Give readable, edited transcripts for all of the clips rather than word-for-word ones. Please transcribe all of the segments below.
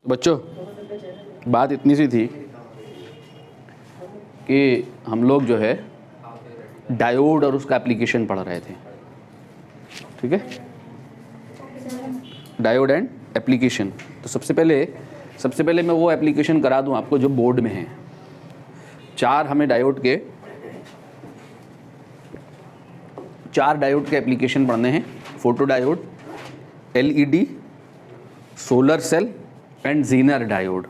बच्चों बात इतनी सी थी कि हम लोग जो है डायोड और उसका एप्लीकेशन पढ़ रहे थे, ठीक है, डायोड एंड एप्लीकेशन। तो सबसे पहले मैं वो एप्लीकेशन करा दूं आपको जो बोर्ड में है। हमें डायोड के 4 डायोड के एप्लीकेशन पढ़ने हैं। Photo diode, LED, solar cell and Zener diode.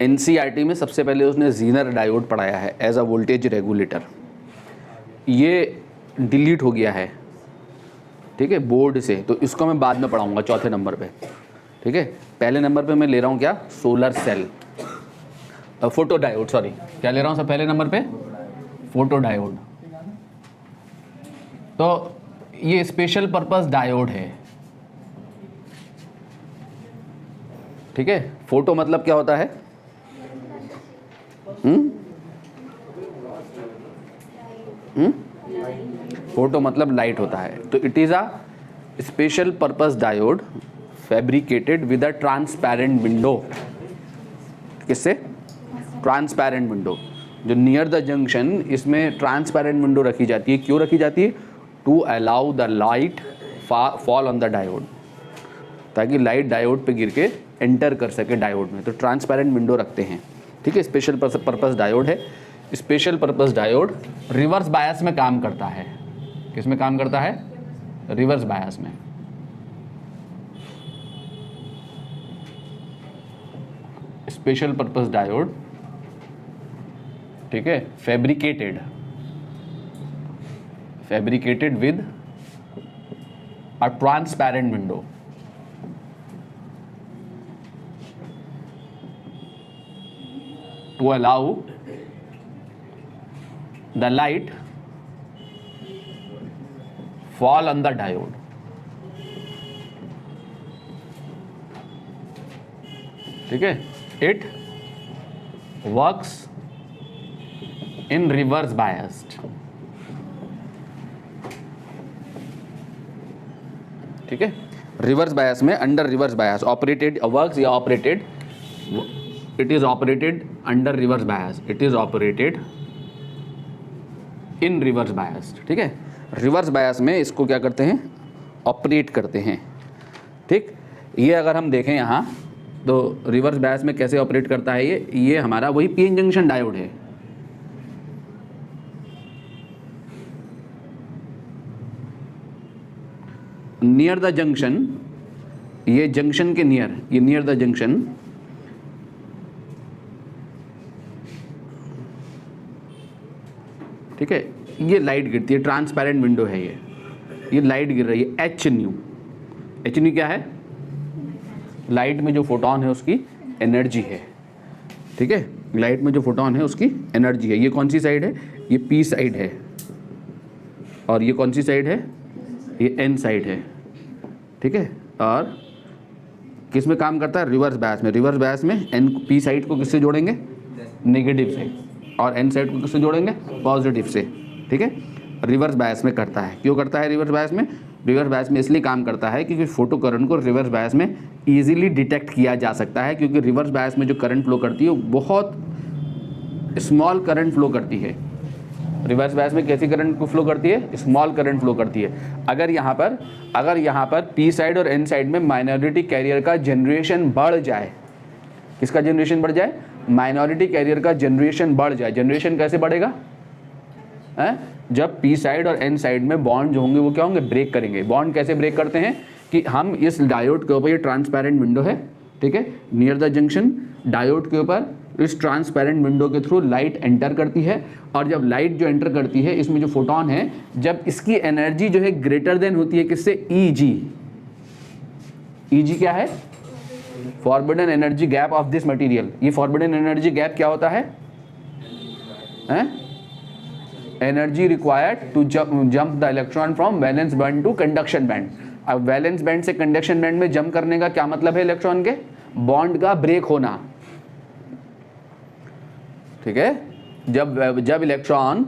NCERT में सबसे पहले उसने जीनर डायोड पढ़ाया है एज अ वोल्टेज रेगुलेटर। ये डिलीट हो गया है, ठीक है, बोर्ड से, तो इसको मैं बाद में पढ़ाऊंगा चौथे नंबर पे, ठीक है। पहले नंबर पे मैं ले रहा हूँ क्या, solar cell, photo diode, sorry, क्या ले रहा हूँ सब पहले नंबर पे, फोटो डायोड। तो ये स्पेशल पर्पस डायोड है, ठीक है। फोटो मतलब क्या होता है, फोटो मतलब लाइट होता है। तो it is a special purpose diode fabricated with a transparent window. किससे, ट्रांसपेरेंट विंडो, जो नियर द जंक्शन, इसमें ट्रांसपेरेंट विंडो रखी जाती है। क्यों रखी जाती है, to allow the light fall on the diode, ताकि लाइट डायोड पे गिर के एंटर कर सके डायोड में। तो ट्रांसपेरेंट विंडो रखते हैं, ठीक है। स्पेशल पर्पस डायोड है। Special purpose diode reverse bias में काम करता है। किस में काम करता है, रिवर्स बायस में। स्पेशल पर्पस डायोड, ठीक है, fabricated with a transparent window. To allow the light fall on the diode, ठीक है। It works in reverse biased, ठीक है। रिवर्स बायस में, under reverse bias operated works या operated, it is operated under reverse bias, it is operated in reverse bias, ठीक है। Reverse bias में इसको क्या करते हैं, ऑपरेट करते हैं, ठीक। ये अगर हम देखें यहाँ, तो रिवर्स बायस में कैसे ऑपरेट करता है ये हमारा वही पीएन जंक्शन डायोड है। नियर द जंक्शन, ये जंक्शन के नियर, ये नियर द जंक्शन, ठीक है। ये लाइट गिरती है, ट्रांसपेरेंट विंडो है ये लाइट गिर रही है। एच न्यू क्या है, लाइट में जो फोटोन है उसकी एनर्जी है, ठीक है। लाइट में जो फोटोन है उसकी एनर्जी है। ये कौन सी साइड है, ये पी साइड है, और ये कौन सी साइड है, ये एन साइड है, ठीक है। और किस में काम करता है, रिवर्स बायस में। रिवर्स बायस में एन पी साइड को किससे जोड़ेंगे, नेगेटिव से, और एन साइड को किससे जोड़ेंगे, पॉजिटिव से, ठीक है। रिवर्स बायस में करता है। क्यों करता है रिवर्स बायस में, रिवर्स बायस में इसलिए काम करता है क्योंकि फोटो करंट को रिवर्स बायस में इजीली डिटेक्ट किया जा सकता है। क्योंकि रिवर्स बायस में जो करंट फ्लो करती है वो बहुत स्मॉल करंट फ्लो करती है। रिवर्स बायस में कैसी करंट को फ्लो करती है, स्मॉल करंट फ्लो करती है। अगर यहाँ पर पी साइड और एन साइड में माइनॉरिटी कैरियर का जनरेशन बढ़ जाए, किसका जनरेशन बढ़ जाए, माइनॉरिटी कैरियर का जनरेशन बढ़ जाए। जनरेशन कैसे बढ़ेगा, जब पी साइड और एन साइड में बॉन्ड जो होंगे वो क्या होंगे, ब्रेक करेंगे। बॉन्ड कैसे ब्रेक करते हैं कि हम इस डायोड के ऊपर, ये ट्रांसपेरेंट विंडो है, ठीक है, नियर द जंक्शन, डायोड के ऊपर इस ट्रांसपेरेंट विंडो के थ्रू लाइट एंटर करती है। और जब लाइट जो एंटर करती है, इसमें जो फोटोन है, जब इसकी एनर्जी जो है ग्रेटर देन होती है किससे, ईजी क्या है, forbidden energy gap of this material. ये फॉरबिडन एनर्जी गैप क्या होता है, energy required to jump the electron from valence band to conduction band. अब वैलेंस बैंड से कंडक्शन बैंड में जंप करने का क्या मतलब है, इलेक्ट्रॉन के बॉन्ड का ब्रेक होना, ठीक है। जब इलेक्ट्रॉन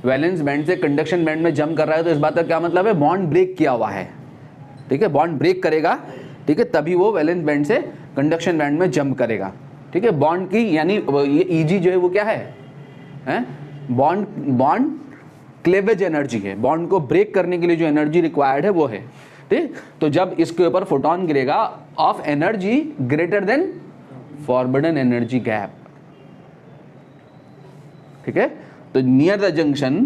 वैलेंस बैंड से कंडक्शन बैंड में जंप कर रहा है, तो इस बात का क्या मतलब है, बॉन्ड ब्रेक किया हुआ है, ठीक है। बॉन्ड ब्रेक करेगा ठीक है, तभी वो वैलेंस बैंड से कंडक्शन बैंड में जंप करेगा। ठीक है, बॉन्ड की यानी ये Eg जो है वो क्या है बॉन्ड क्लेवेज एनर्जी है, बॉन्ड को ब्रेक करने के लिए जो एनर्जी रिक्वायर्ड है वो है। ठीक, तो जब इसके ऊपर फोटोन गिरेगा of energy greater than forbidden energy gap. ठीक है, तो नियर द जंक्शन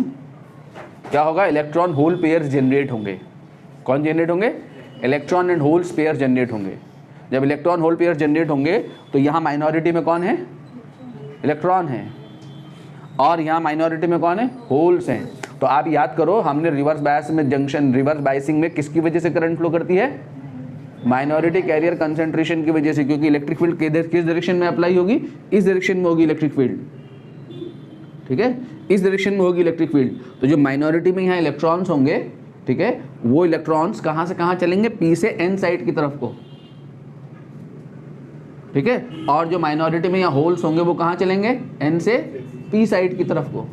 क्या होगा, इलेक्ट्रॉन होल पेयर्स जनरेट होंगे। कौन जनरेट होंगे, electron and holes pair generate होंगे। जब इलेक्ट्रॉन होल पेयर जनरेट होंगे तो यहाँ माइनॉरिटी में कौन है, इलेक्ट्रॉन है, और यहाँ माइनॉरिटी में कौन है, होल्स हैं। तो आप याद करो, हमने रिवर्स बायस में जंक्शन, रिवर्स बायसिंग में किसकी वजह से करंट फ्लो करती है, माइनॉरिटी कैरियर कंसंट्रेशन की वजह से, क्योंकि इलेक्ट्रिक फील्ड किस डायरेक्शन में अप्लाई होगी, इस डायरेक्शन में होगी इलेक्ट्रिक फील्ड। ठीक है, इस डायरेक्शन में होगी इलेक्ट्रिक फील्ड। तो जो माइनॉरिटी में यहाँ इलेक्ट्रॉन्स होंगे, ठीक है, वो इलेक्ट्रॉन्स कहाँ से कहाँ चलेंगे, पी से एन साइड की तरफ को। ठीक है, और जो माइनॉरिटी में यहाँ होल्स होंगे वो कहाँ चलेंगे, एन से पी साइड की तरफ को।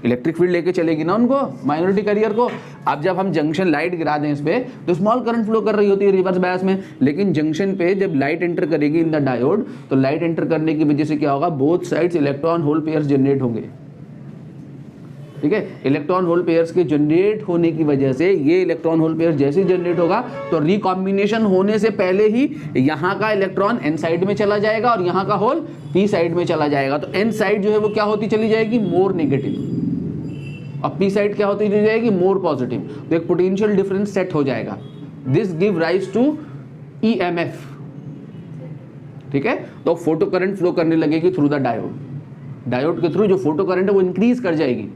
इलेक्ट्रिक फील्ड लेके चलेगी ना उनको, माइनॉरिटी कैरियर को। अब जब हम जंक्शन लाइट गिरा दें इस पे तो स्मॉल करंट फ्लो कर रही होती है रिवर्स बायस में, लेकिन जंक्शन पे जब लाइट एंटर करेगी इन द डायोड, तो लाइट एंटर करने की वजह से क्या होगा, both sides electron hole pairs generate होंगे। ठीक है, इलेक्ट्रॉन होल पेयर्स के जनरेट होने की वजह से ये इलेक्ट्रॉन होल पेयर जैसे ही जनरेट होगा तो रिकॉम्बिनेशन होने से पहले ही यहाँ का इलेक्ट्रॉन एन साइड में चला जाएगा और यहाँ का होल पी साइड में चला जाएगा। तो एन साइड जो है वो क्या होती चली जाएगी, मोर नेगेटिव, और पी साइड क्या होती चली जाएगी, मोर पॉजिटिव। तो एक पोटेंशियल डिफरेंस सेट हो जाएगा। This give rise to EMF। ठीक है, तो फोटो करंट फ्लो करने लगेगी थ्रू द डायोड। डायोड के थ्रू जो फोटो करंट है वो इंक्रीज कर जाएगी।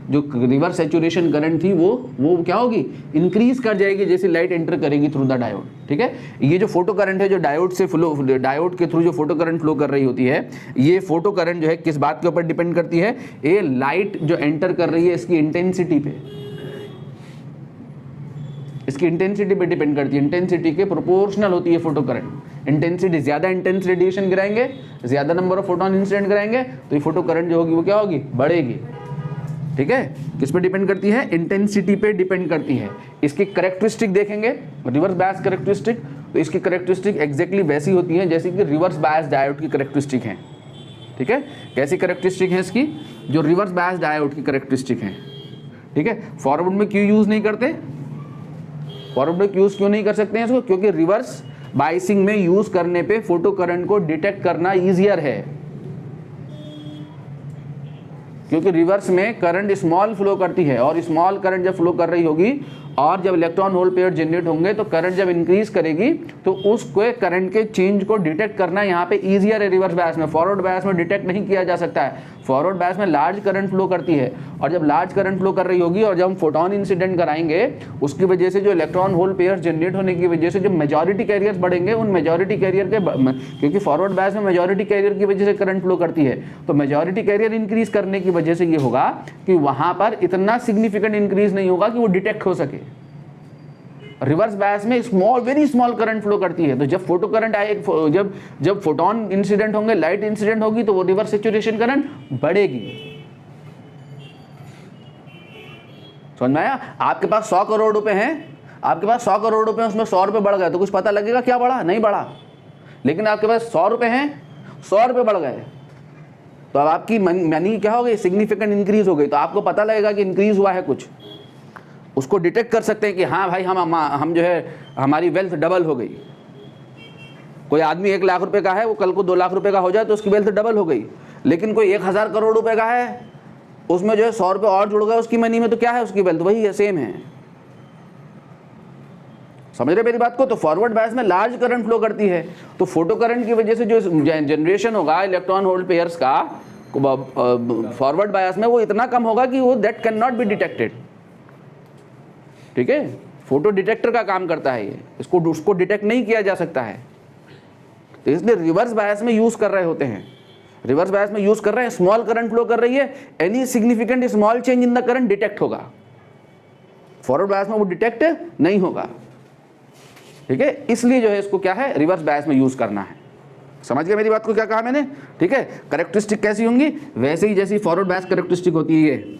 जो रिवर्स सैचुरेशन करंट थी वो क्या होगी, इंक्रीज कर जाएगी जैसे लाइट एंटर करेगी थ्रू द डायोड। ठीक है, ये जो फोटो करंट है जो डायोड से फ्लो, डायोड के थ्रू जो फोटो करंट फ्लो कर रही होती है, ये फोटो करंट जो है किस बात के ऊपर डिपेंड करती है, ये लाइट जो एंटर कर रही है इसकी इंटेंसिटी पे, इसकी इंटेंसिटी पे डिपेंड करती है। इंटेंसिटी के प्रोपोर्शनल होती है फोटो करंट। इंटेंसिटी ज्यादा इंटेंस रेडिएशन गिराएंगे, ज्यादा नंबर ऑफ फोटोन इंसिडेंट कराएंगे, तो ये फोटो करंट जो होगी वो क्या होगी, बढ़ेगी। ठीक है, किस पे डिपेंड करती है, इंटेंसिटी पे डिपेंड करती है। इसकी करेक्टरिस्टिक देखेंगे, रिवर्स बायस करेक्टरिस्टिक, तो इसकी करेक्टरिस्टिक एग्जैक्टली वैसी होती है जैसे कि रिवर्स बायस डायोड की करेक्टरिस्टिक है। ठीक है, कैसी करेक्टरिस्टिक है इसकी, जो रिवर्स बायस डायोड की करेक्टरिस्टिक है। ठीक है, फॉरवर्ड में क्यों यूज नहीं करते, फॉरवर्ड में यूज क्यों नहीं कर सकते हैं इसको, क्योंकि रिवर्स बायसिंग में यूज करने पे फोटो करंट को डिटेक्ट करना ईजियर है। क्योंकि रिवर्स में करंट स्मॉल फ्लो करती है, और स्मॉल करंट जब फ्लो कर रही होगी और जब इलेक्ट्रॉन होल पेयर जनरेट होंगे तो करंट जब इंक्रीज करेगी तो उसको करंट के चेंज को डिटेक्ट करना यहाँ पे ईजियर है रिवर्स बायस में। फॉरवर्ड बायस में डिटेक्ट नहीं किया जा सकता है। फॉरवर्ड बायस में लार्ज करंट फ्लो करती है, और जब लार्ज करंट फ्लो कर रही होगी और जब हम फोटोन इंसिडेंट कराएंगे उसकी वजह से जो इलेक्ट्रॉन होल पेयर जनरेट होने की वजह से जो मेजॉरिटी कैरियर्स बढ़ेंगे, उन मेजॉरिटी कैरियर के, क्योंकि फॉरवर्ड बायस में मेजॉरिटी कैरियर की वजह से करंट फ्लो करती है, तो मेजॉरिटी कैरियर इंक्रीज करने की वजह से ये होगा कि वहां पर इतना सिग्निफिकेंट इंक्रीज नहीं होगा कि वो डिटेक्ट हो सके। रिवर्स बायस में small, very small current flow करती है। तो जब फोटो करंट आए, जब फोटोन इंसिडेंट होंगे, लाइट इंसिडेंट होगी, तो वो रिवर्स सैचुरेशन करंट बढ़ेगी। समझ में आया? आपके पास 100 करोड़ रुपए हैं, आपके पास 100 करोड़ रुपए, उसमें 100 रुपए बढ़ गए तो कुछ पता लगेगा क्या बढ़ा, नहीं बढ़ा। लेकिन आपके पास 100 रुपए हैं, 100 रुपए बढ़ गए, तो अब आपकी मनी क्या हो गई, सिग्निफिकेंट इंक्रीज हो गई, तो आपको पता लगेगा कि इंक्रीज हुआ है कुछ। उसको डिटेक्ट कर सकते हैं कि हाँ भाई हम जो है हमारी वेल्थ डबल हो गई। कोई आदमी 1 लाख रुपए का है, वो कल को 2 लाख रुपए का हो जाए तो उसकी वेल्थ डबल हो गई। लेकिन कोई 1000 करोड़ रुपए का है, उसमें जो है 100 रुपए और जुड़ गए उसकी मनी में, तो क्या है, उसकी वेल्थ वही है, सेम है। समझ रहे मेरी बात को? तो फॉरवर्ड बायस में लार्ज करंट फ्लो करती है, तो फोटो करंट की वजह से जो जनरेशन होगा इलेक्ट्रॉन होल पेयर्स का फॉरवर्ड बायस में, वो इतना कम होगा कि वो that can not be detected. ठीक है, फोटो डिटेक्टर का काम करता है ये, उसको डिटेक्ट नहीं किया जा सकता है। तो इसलिए रिवर्स बायस में यूज कर रहे होते हैं, रिवर्स बायस में यूज कर रहे हैं, स्मॉल करंट फ्लो कर रही है, any significant small change in the current detect होगा। फॉरवर्ड बायस में वो डिटेक्ट नहीं होगा। ठीक है, इसलिए जो है इसको क्या है, रिवर्स बायस में यूज करना है। समझ गए मेरी बात को, क्या कहा मैंने? ठीक है, करेक्टरिस्टिक कैसी होंगी, वैसे ही जैसी फॉरवर्ड बायस करेक्टरिस्टिक होती है ये।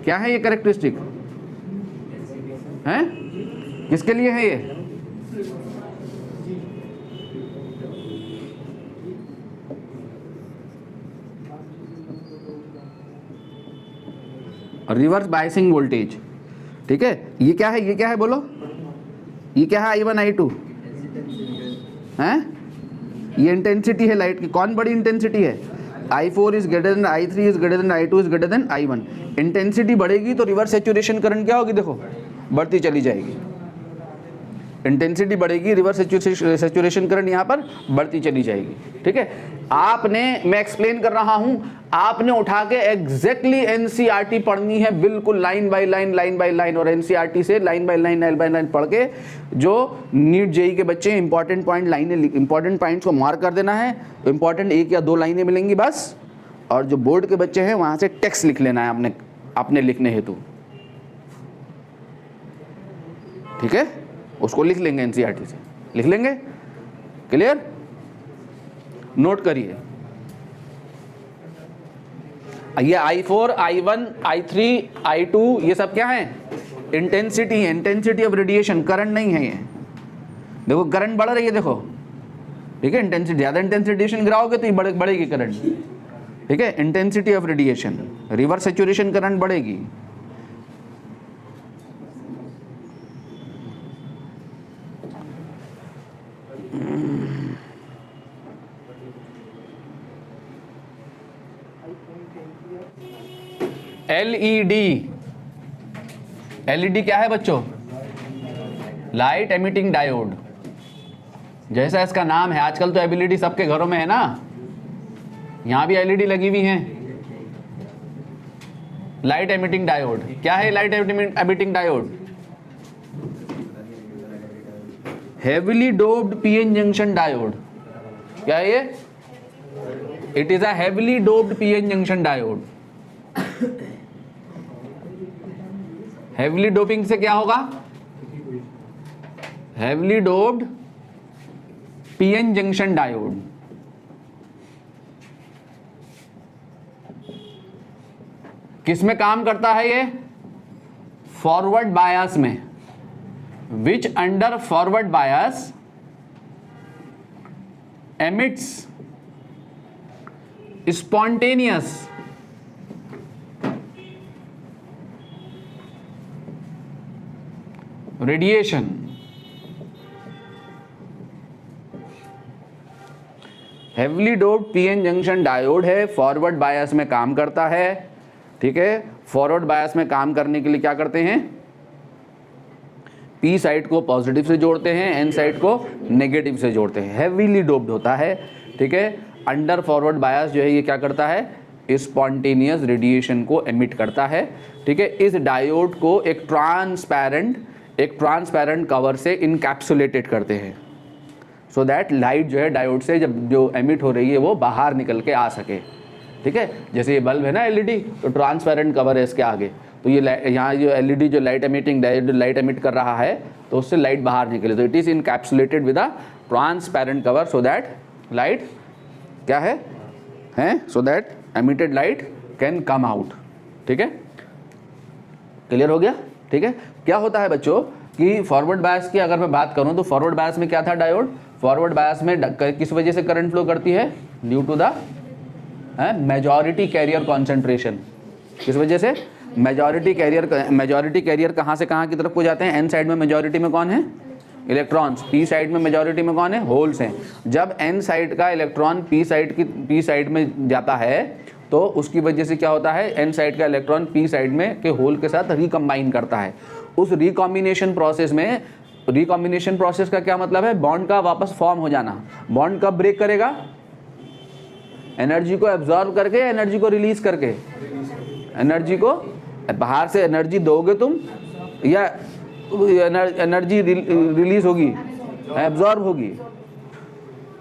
क्या है ये कैरेक्टरिस्टिक है, किसके लिए है ये? रिवर्स बायसिंग वोल्टेज, ठीक है। ये क्या है, ये क्या है बोलो, ये क्या है? I1 I2 हैं, ये इंटेंसिटी है लाइट की। कौन बड़ी इंटेंसिटी है? I4 is greater than I3 is greater than I2 is greater than I1। Intensity बढ़ेगी तो रिवर्स सैचुरेशन करंट क्या होगी, देखो बढ़ती चली जाएगी। इंटेंसिटी बढ़ेगी, रिवर्स सैचुरेशन करंट यहाँ पर बढ़ती चली जाएगी, ठीक है। आपने, मैं एक्सप्लेन कर रहा हूं, आपने उठा के एग्जैक्टली एनसीईआरटी पढ़नी है, बिल्कुल line by line, line by line, और एनसीईआरटी से लाइन बाय लाइन पढ़ के जो नीट जेई के बच्चे इंपॉर्टेंट पॉइंट लाइनें, इंपॉर्टेंट पॉइंट्स को मार्क कर देना है। इंपॉर्टेंट 1 या 2 लाइनें मिलेंगी बस, और जो बोर्ड के बच्चे हैं वहां से टेक्स्ट लिख लेना है अपने लिखने हेतु, ठीक है। उसको लिख लेंगे एनसीईआरटी से, लिख लेंगे, क्लियर। नोट करिए, ये I4, I1, I3, I2 ये सब क्या है? इंटेंसिटी है, इंटेंसिटी ऑफ रेडिएशन, करंट नहीं है ये। देखो करंट बढ़ रही है, देखो, ठीक है। इंटेंसिटी, ज्यादा इंटेंसिटी रेडिएशन गिराओगे तो ये बढ़ेगी करंट, ठीक है। Intensity of radiation, reverse saturation current बढ़ेगी। एलईडी क्या है बच्चों? लाइट एमिटिंग डायोड, जैसा इसका नाम है। आजकल तो एलईडी सबके घरों में है ना, यहां भी एलईडी लगी हुई है। लाइट एमिटिंग डायोड क्या है? Light emitting diode heavily doped PN junction diode. क्या है ये? It is a heavily doped PN junction diode. Heavily doping से क्या होगा? Heavily doped PN junction diode. किस में काम करता है ये? फॉरवर्ड बायस में। Which under forward bias emits spontaneous radiation. Heavily doped PN junction diode है, फॉरवर्ड बायस में काम करता है, ठीक है। फॉरवर्ड बायस में काम करने के लिए क्या करते हैं? पी साइड को पॉजिटिव से जोड़ते हैं, एन साइड को नेगेटिव से जोड़ते हैं। हेवीली डोप्ड होता है, ठीक है। अंडर फॉरवर्ड बायस जो है ये क्या करता है? स्पॉन्टेनियस रेडिएशन को एमिट करता है, ठीक है। इस डायोड को एक ट्रांसपेरेंट कवर से इनकैप्सुलेटेड करते हैं, सो दैट लाइट जो है डायोड से जब जो एमिट हो रही है वो बाहर निकल के आ सके, ठीक है। जैसे ये बल्ब है ना एलईडी, तो ट्रांसपेरेंट कवर है इसके आगे, तो ये यहाँ जो एलईडी जो light emitting diode light emit कर रहा है तो उससे लाइट बाहर निकले, तो it is encapsulated with a transparent cover so that light क्या है so that emitted light can come out, ठीक है। क्लियर हो गया, ठीक है। क्या होता है बच्चों कि फॉरवर्ड बायस की अगर मैं बात करूं तो फॉरवर्ड बायस में क्या था डायोड? फॉरवर्ड बायस में किस वजह से करंट फ्लो करती है? Due to the majority carrier concentration. किस वजह से? मेजॉरिटी कैरियर कहाँ से कहाँ की तरफ को जाते हैं? एन साइड में मेजॉरिटी में कौन है? इलेक्ट्रॉन्स। पी साइड में मेजॉरिटी में कौन है? होल्स हैं। जब एन साइड का इलेक्ट्रॉन पी साइड में जाता है तो उसकी वजह से क्या होता है? एन साइड का इलेक्ट्रॉन पी साइड में के होल के साथ रिकम्बाइन करता है। उस रिकॉम्बिनेशन प्रोसेस का क्या मतलब है? बॉन्ड का वापस फॉर्म हो जाना। बॉन्ड कब ब्रेक करेगा? एनर्जी को एब्जॉर्ब करके, एनर्जी को रिलीज करके। एनर्जी को बाहर से एनर्जी दोगे तुम या एनर्जी रिलीज होगी, एब्जॉर्ब होगी।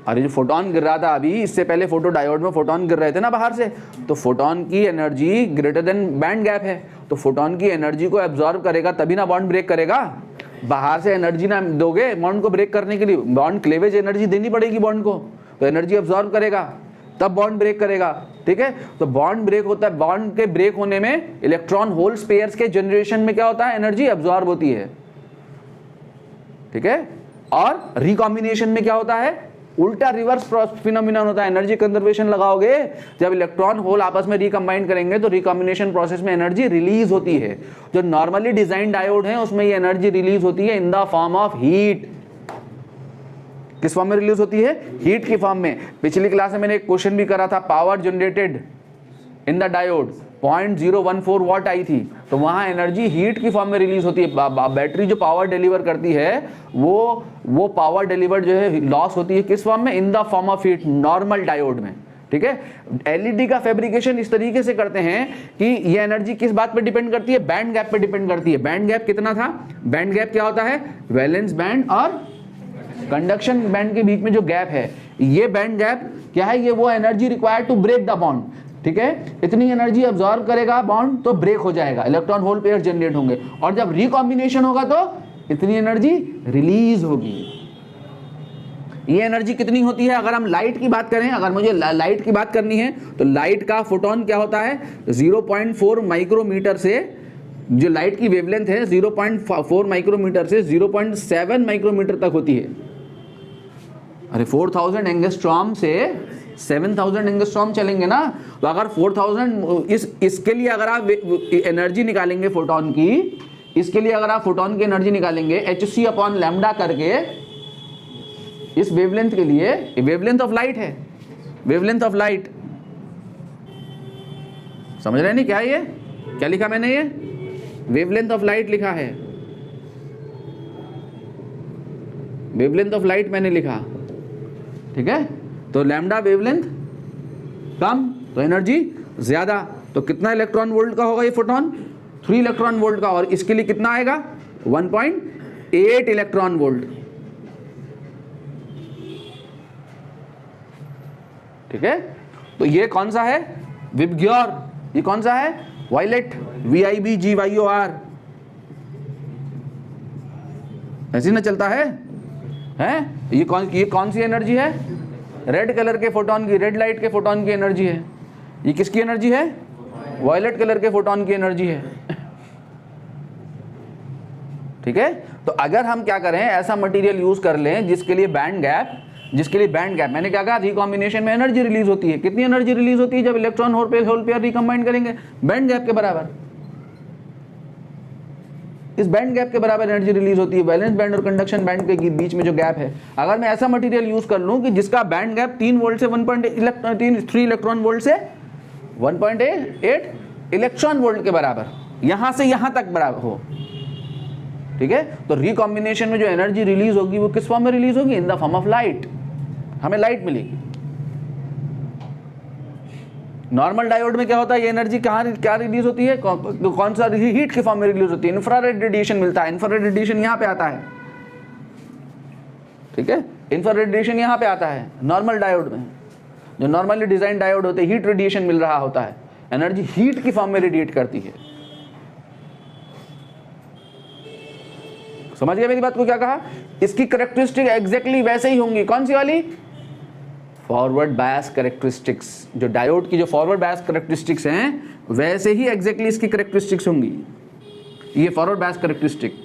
अरे जो फोटोन गिर रहा था अभी, इससे पहले फोटो डायोड में फोटोन गिर रहे थे ना बाहर से, तो फोटोन की energy greater than band gap है, तो फोटोन की एनर्जी को एब्जॉर्ब करेगा तभी ना बॉन्ड ब्रेक करेगा। बाहर से एनर्जी ना दोगे बॉन्ड को ब्रेक करने के लिए, बॉन्ड क्लेवेज एनर्जी देनी पड़ेगी बॉन्ड को, तो एनर्जी एब्जॉर्ब करेगा, तब बॉन्ड ब्रेक करेगा, ठीक है। तो बॉन्ड ब्रेक होता है, बॉन्ड के ब्रेक होने में इलेक्ट्रॉन होल्स पेयर्स के जनरेशन में क्या होता है, एनर्जी एब्जॉर्ब होती है, ठीक है। और रिकॉम्बिनेशन में क्या होता है, उल्टा रिवर्स फिनोमिनन होता है, एनर्जी कंजर्वेशन लगाओगे, जब इलेक्ट्रॉन होल आपस में रिकंबाइन करेंगे तो रिकॉम्बिनेशन प्रोसेस में एनर्जी रिलीज होती है। जो नॉर्मली डिजाइन डायोड है उसमें ये एनर्जी रिलीज होती है in the form of heat. किस फॉर्म में रिलीज होती है, हीट की फॉर्म में। पिछली क्लास में मैंने एक क्वेश्चन भी करा था, power generated in the diode 0.014 what I थी, तो वहां एनर्जी हीट की फॉर्म में रिलीज होती है। बैटरी जो पावर डिलीवर करती है वो पावर डिलीवर जो है लॉस होती है किस फॉर्म में, in the form of heat, normal diode में, ठीक है। एलईडी का फैब्रिकेशन इस तरीके से करते हैं कि ये एनर्जी किस बात पे डिपेंड करती है, बैंड गैप पे डिपेंड करती है। बैंड गैप कितना था, बैंड गैप क्या होता है, वैलेंस बैंड और कंडक्शन बैंड के बीच में जो गैप है, ये बैंड गैप क्या है, ये वो energy required to break the bond, ठीक है। इतनी एनर्जी अब्सॉर्ब करेगा बॉन्ड तो ब्रेक हो जाएगा, इलेक्ट्रॉन होल पेयर जनरेट होंगे, और जब रिकॉम्बिनेशन होगा तो इतनी एनर्जी रिलीज होगी। ये एनर्जी कितनी होती है, अगर हम लाइट की बात करें, अगर मुझे लाइट की बात करनी है तो लाइट का फोटोन क्या होता है, 0.4 माइक्रोमीटर से, जो लाइट की वेवलेंथ है 0.4 माइक्रोमीटर से 0.7 माइक्रोमीटर तक होती है। अरे 4000 एंगस्ट्रॉम से 7000 एंगस्ट्रॉम चलेंगे ना, तो अगर 4000 इसके लिए अगर आप एनर्जी निकालेंगे फोटोन की, इसके लिए अगर आप फोटोन की एनर्जी निकालेंगे hc/λ करके, इस वेवलेंथ के लिए, वेवलेंथ ऑफ लाइट है, वेवलेंथ ऑफ लाइट, समझ रहे हैं नहीं क्या, ये क्या लिखा मैंने, ये वेवलेंथ ऑफ लाइट लिखा है, वेवलेंथ ऑफ लाइट मैंने लिखा, ठीक है। तो लैम्डा वेवलेंथ कम तो एनर्जी ज्यादा, तो कितना इलेक्ट्रॉन वोल्ट का होगा ये फोटोन, 3 इलेक्ट्रॉन वोल्ट का, और इसके लिए कितना आएगा, 1.8 इलेक्ट्रॉन वोल्ट, ठीक है। तो ये कौन सा है, विबग्योर, ये कौन सा है, वायलेट, VIBGYOR, ऐसे ना चलता है, ये कौन सी एनर्जी है, रेड कलर के फोटोन की, रेड लाइट के फोटोन की एनर्जी है। ये किसकी एनर्जी है, वायलेट कलर के फोटोन की एनर्जी है, ठीक है। तो अगर हम क्या करें, ऐसा मटेरियल यूज कर लें जिसके लिए बैंड गैप, मैंने क्या कहा, रिकॉम्बिनेशन में एनर्जी रिलीज होती है। कितनी एनर्जी रिलीज होती है जब इलेक्ट्रॉन होल पेयर रिकंबाइन करेंगे, बैंड गैप के बराबर, इस बैंड गैप के बराबर एनर्जी रिलीज होती है, वैलेंस बैंड और कंडक्शन बैंड के बीच में जो गैप है। अगर मैं ऐसा मटेरियल यूज कर लूं कि जिसका बैंड गैप 3 वोल्ट से 3 इलेक्ट्रॉन वोल्ट से 1.8 इलेक्ट्रॉन वोल्ट के बराबर, यहां से यहां तक बराबर हो, ठीक है, तो रिकॉम्बिनेशन में जो एनर्जी रिलीज होगी वो किस फॉर्म में रिलीज होगी, in the form of light, हमें लाइट मिलेगी। नॉर्मल डायोड में क्या होता है, ये एनर्जी क्या रिलीज होती है, कौन सा, हीट के फॉर्म में रिलीज होती है, इंफ्रारेड रेडिएशन मिलता है, इंफ्रारेड रेडिएशन यहां पे आता है, ठीक है, इंफ्रारेड रेडिएशन यहां पे आता है नॉर्मल डायोड में। जो नॉर्मली डिजाइन डायोड होते हैं, हीट रेडिएशन मिल रहा होता है, एनर्जी हीट की फॉर्म में रेडिएट करती है। समझ गए मेरी बात को, क्या कहा, इसकी कैरेक्टरिस्टिक एग्जैक्टली वैसे ही होंगी, कौन सी वाली, फॉरवर्ड बायस कैरेक्टरिस्टिक्स, जो डायोड की जो फॉरवर्ड बायस कैरेक्टरिस्टिक्स हैं वैसे ही एग्जैक्टली इसकी कैरेक्टरिस्टिक्स होंगी। ये फॉरवर्ड बायस कैरेक्टरिस्टिक,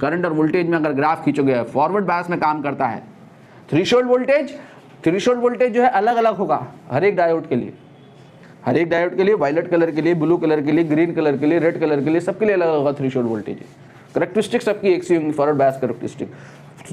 करंट और वोल्टेज में अगर ग्राफ खींचोगे, फॉरवर्ड बायस में काम करता है। थ्रेशोल्ड वोल्टेज जो है अलग अलग होगा हर एक डायोड के लिए, हर एक डायोड के लिए, वायलेट कलर के लिए, ब्लू कलर के लिए, ग्रीन कलर के लिए, रेड कलर के लिए, सबके लिए अलग अलग होगा थ्रेशोल्ड वोल्टेज। कैरेक्टरिस्टिक सबकी एक सी होंगी, फॉरवर्ड बायस कैरेक्टरिस्टिक।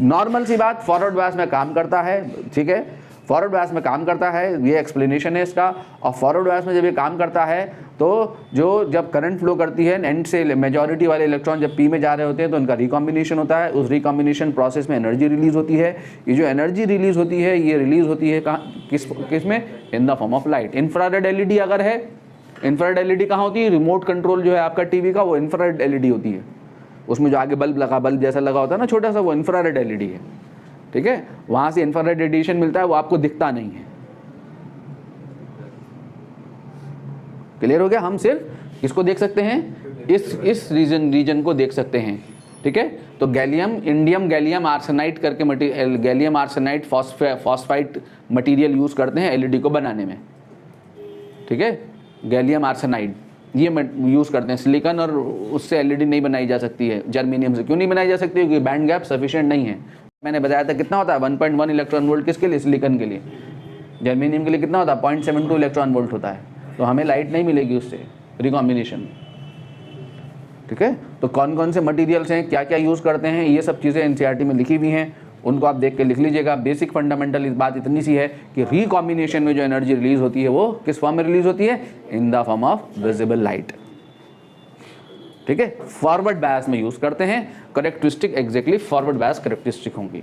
नॉर्मल सी बात, फॉरवर्ड बायस में काम करता है, ठीक है, फॉरवर्ड बायस में काम करता है, ये एक्सप्लेनेशन है इसका। और फॉरवर्ड बायस में जब ये काम करता है तो जब करंट फ्लो करती है, एंड से मेजॉरिटी वाले इलेक्ट्रॉन जब पी में जा रहे होते हैं तो उनका रिकॉम्बिनेशन होता है, उस रिकॉम्बिनेशन प्रोसेस में एनर्जी रिलीज होती है। ये जो एनर्जी रिलीज होती है, ये रिलीज होती है कहाँ, किस में, in the form of light. Infrared LED अगर है, इंफ्रारेड एलईडी कहाँ होती है, रिमोट कंट्रोल जो है आपका टीवी का, वो इंफ्रारेड एलईडी होती है, उसमें जो आगे बल्ब जैसा लगा होता है ना छोटा सा, वो इंफ्रारेड एलईडी है, ठीक है। वहां से इंफ्रारेड रेडिएशन मिलता है, वो आपको दिखता नहीं है। क्लियर हो गया, हम सिर्फ इसको देख सकते हैं, इस रीजन को देख सकते हैं, ठीक है। तो गैलियम, इंडियम गैलियम आर्सेनाइड करके material, gallium arsenide phosphide material use करते हैं एलईडी को बनाने में, ठीक है। गैलियम आर्सेनाइड ये यूज़ करते हैं। सिलिकॉन और उससे एलईडी नहीं बनाई जा सकती है, जर्मेनियम से। क्यों नहीं बनाई जा सकती है? क्योंकि बैंड गैप सफिशिएंट नहीं है। मैंने बताया था कितना होता है 1.1 इलेक्ट्रॉन वोल्ट किसके लिए? सिलिकॉन के लिए। जर्मेनियम के लिए कितना होता है? 0.72 इलेक्ट्रॉन वोल्ट होता है। तो हमें लाइट नहीं मिलेगी उससे, रिकॉम्बिनेशन, ठीक है। तो कौन कौन से मटेरियल्स हैं, क्या क्या यूज़ करते हैं, ये सब चीज़ें एनसीईआरटी में लिखी हुई हैं, उनको आप देख के लिख लीजिएगा। बेसिक फंडामेंटल इस बात इतनी सी है कि रिकॉम्बिनेशन में जो एनर्जी रिलीज होती है वो किस फॉर्म में रिलीज होती है? In the form of visible light, ठीक है। फॉरवर्ड बायस में यूज़ करते हैं। Characteristic exactly forward bias characteristic होंगी,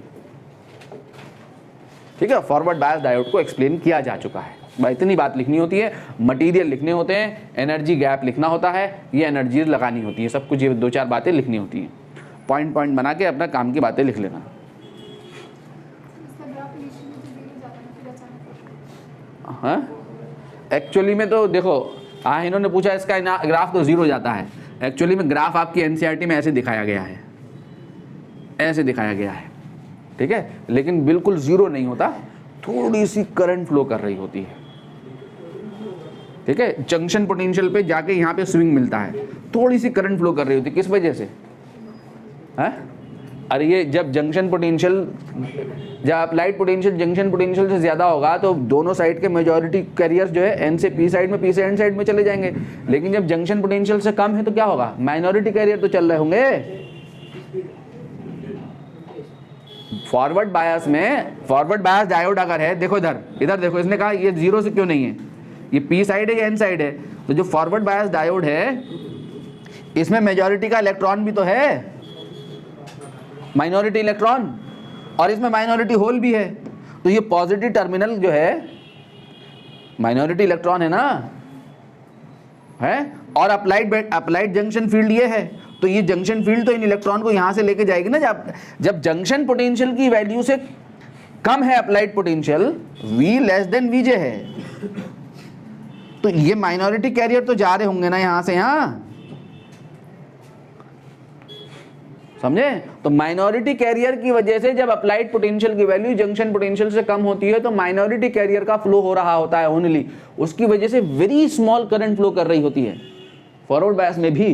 ठीक है। फॉरवर्ड बायस डायोड को एक्सप्लेन किया जा चुका है। इतनी बात लिखनी होती है, मटेरियल लिखने होते हैं, एनर्जी गैप लिखना होता है, ये एनर्जी लगानी होती है, सब कुछ ये 2-4 बातें लिखनी होती हैं। पॉइंट पॉइंट बना के अपना काम की बातें लिख लेना। हाँ, एक्चुअली में तो देखो, हाँ इन्होंने पूछा इसका ग्राफ तो 0 जाता है। एक्चुअली में ग्राफ आपकी एनसीईआरटी में ऐसे दिखाया गया है, ऐसे दिखाया गया है, ठीक है। लेकिन बिल्कुल 0 नहीं होता, थोड़ी सी करंट फ्लो कर रही होती है, ठीक है। जंक्शन पोटेंशियल पे जाके यहाँ पे स्विंग मिलता है, थोड़ी सी करंट फ्लो कर रही होती है। किस वजह से? है अरे ये जब जंक्शन पोटेंशियल, जब अप्लाइड पोटेंशियल जंक्शन पोटेंशियल से ज़्यादा होगा तो दोनों साइड के मेजॉरिटी कैरियर्स जो है एन से पी साइड में, पी से एन साइड में चले जाएंगे। लेकिन जब जंक्शन पोटेंशियल से कम है तो क्या होगा? माइनॉरिटी कैरियर तो चल रहे होंगे। फॉरवर्ड बायस में, फॉरवर्ड बायस डायोड अगर है, देखो इधर देखो, इसने कहा ये 0 से क्यों नहीं है, ये पी साइड है या एन साइड है? तो जो फॉरवर्ड बायस डायोड है इसमें मेजॉरिटी का इलेक्ट्रॉन भी तो है, माइनॉरिटी इलेक्ट्रॉन, और इसमें माइनॉरिटी होल भी है। तो ये पॉजिटिव टर्मिनल जो है माइनॉरिटी इलेक्ट्रॉन है ना, है। और अप्लाइड जंक्शन फील्ड ये है, तो ये जंक्शन फील्ड तो इन इलेक्ट्रॉन को यहां से लेके जाएगी ना। जब जंक्शन पोटेंशियल की वैल्यू से कम है applied potential, V less than Vj है, तो ये माइनॉरिटी कैरियर तो जा रहे होंगे ना यहां से यहां, समझे? तो माइनॉरिटी कैरियर की वजह से जब अप्लाइड पोटेंशियल की वैल्यू जंक्शन पोटेंशियल से कम होती है तो माइनॉरिटी कैरियर का फ्लो हो रहा होता है ओनली, उसकी वजह से वेरी स्मॉल करंट फ्लो कर रही होती है फॉरवर्ड बायस में भी,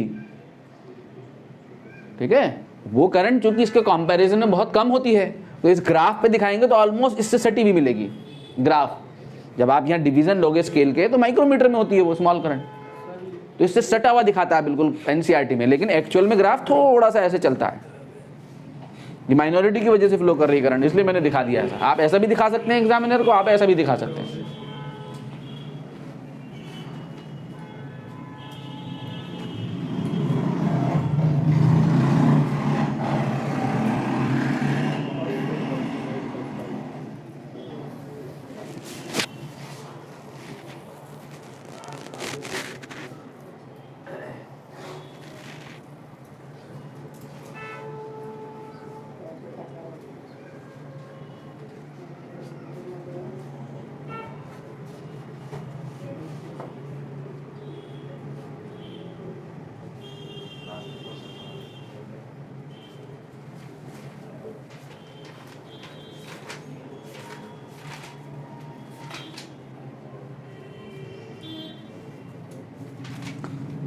ठीक है। वो करंट चूंकि इसके कंपैरिजन में बहुत कम होती है, तो इस ग्राफ पे दिखाएंगे तो ऑलमोस्ट इससे सटी भी मिलेगी ग्राफ। जब आप यहाँ डिवीजन लोगे स्केल के तो माइक्रोमीटर में होती है वो स्मॉल करंट, तो इससे सटा हुआ दिखाता है बिल्कुल एनसीईआरटी में। लेकिन एक्चुअल में ग्राफ थोड़ा सा ऐसे चलता है, ये माइनॉरिटी की वजह से फ्लो कर रही है करंट, इसलिए मैंने दिखा दिया ऐसा। आप ऐसा भी दिखा सकते हैं एग्जामिनर को, आप ऐसा भी दिखा सकते हैं।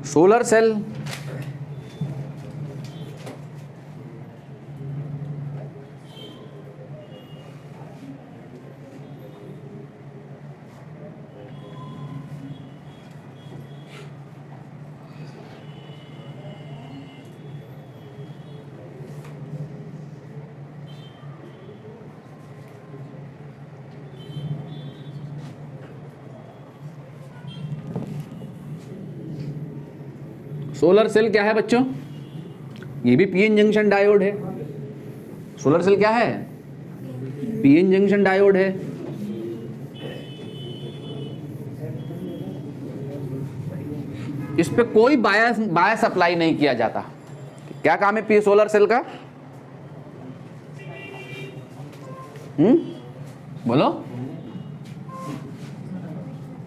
सोलर सेल, सोलर सेल क्या है बच्चों? ये भी पीएन जंक्शन डायोड है। सोलर सेल क्या है? पीएन जंक्शन डायोड है। इस पे कोई बायस अप्लाई नहीं किया जाता। क्या काम है पी सोलर सेल का? बोलो,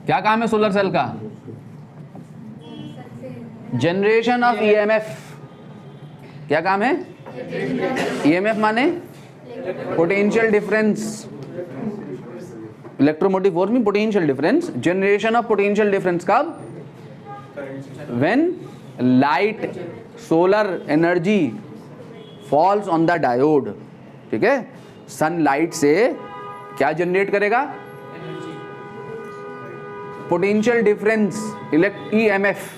क्या काम है सोलर सेल का? Generation of EMF. क्या काम है? ईएमएफ माने पोटेंशियल डिफरेंस, इलेक्ट्रोमोटिव फोर्स में potential difference, generation of potential difference कब, when light solar energy falls on the diode, ठीक है। सनलाइट से क्या जनरेट करेगा, पोटेंशियल डिफरेंस, ईएमएफ।